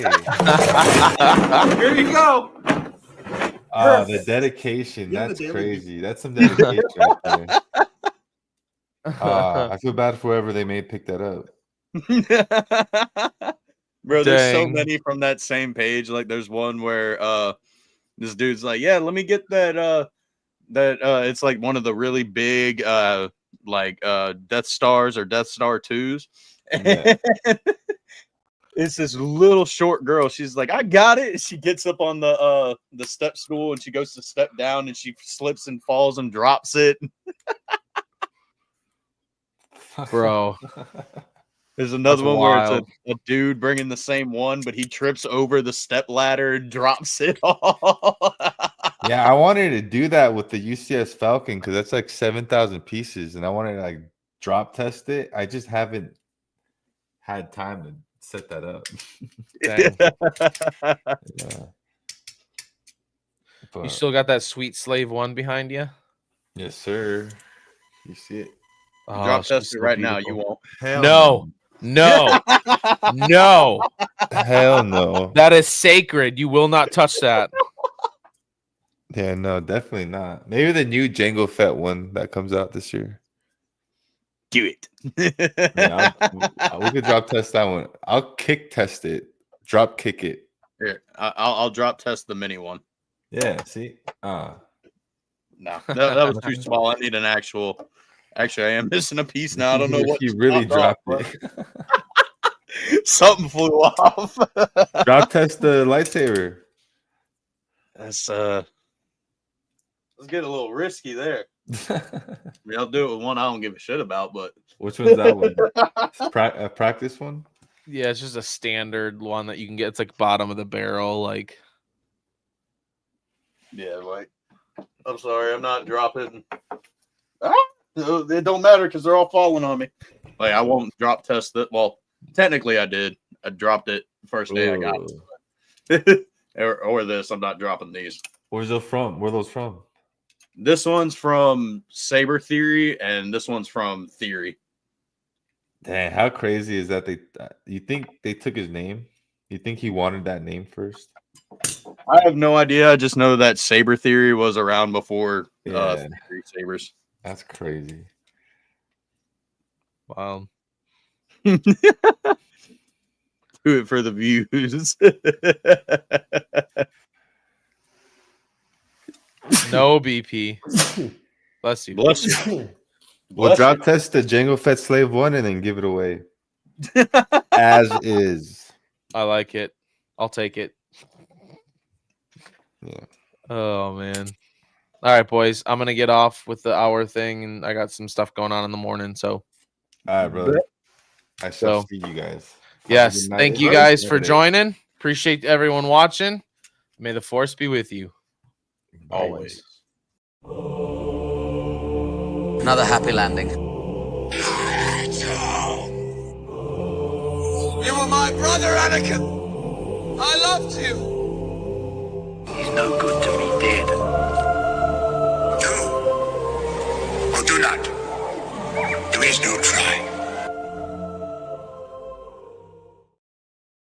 Here you go. The dedication. Give the That's daily- crazy. That's some dedication right there. I feel bad for whoever they made pick that up. Bro, there's so Dang. many from that same page. Like there's one where this dude's like, yeah, let me get that it's like one of the really big Death Stars or Death Star 2s. Yeah. It's this little short girl. She's like, I got it. She gets up on the step stool and she goes to step down and she slips and falls and drops it. Bro. There's another That's one where it's wild. a dude bringing the same one, but he trips over the step ladder and drops it all. Yeah, I wanted to do that with the UCS Falcon because that's like 7,000 pieces, and I wanted to like drop test it. I just haven't had time to set that up. Dang. Yeah. You But, still got that sweet slave one behind you? yes, sir. You see it? Oh, Drop she's test it so right now. You beautiful. won't. Hell No. No. No. Hell no. That is sacred. You will not touch that. Yeah, no, definitely not. Maybe the new Jango Fett one that comes out this year. Do it. Yeah, we could drop test that one. I'll kick test it. Drop kick it. Here, I'll drop test the mini one. Yeah, see? No, that was too small. I need an actual. Actually, I am missing a piece now. I don't know what you really dropped dropped off, it. Something flew off. Drop test the lightsaber. That's let's get a little risky there. I mean, I'll do it with one I don't give a shit about, but Which one's that one? A practice one? Yeah, it's just a standard one that you can get. It's like bottom of the barrel. Like, yeah, like I'm sorry, I'm not dropping. It don't matter because they're all falling on me. Like I won't drop test it. Well, technically I did. I dropped it the first day I got it. or this. I'm not dropping these. Where's those from? Where are those from? This one's from Saber Theory, and this one's from Theory. Dang, how crazy is that? You think they took his name? You think he wanted that name first? I have no idea. I just know that Saber Theory was around before Yeah. Theory Sabers. That's crazy. wow. Do it for the views. No BP. Bless you. Bless you. We'll drop test the Jango Fett Slave 1 and then give it away. As is. I like it. I'll take it. Yeah. Oh man. All right, boys. I'm gonna get off with the hour thing, and I got some stuff going on in the morning. So, All right, brother. I shall So- see you guys. Have a yes, good night. thank you guys for joining. Appreciate everyone watching. May the force be with you. Bye. Always. Another happy landing. You were my brother, Anakin. I loved you. He's no good to me dead. Do or do not. There is no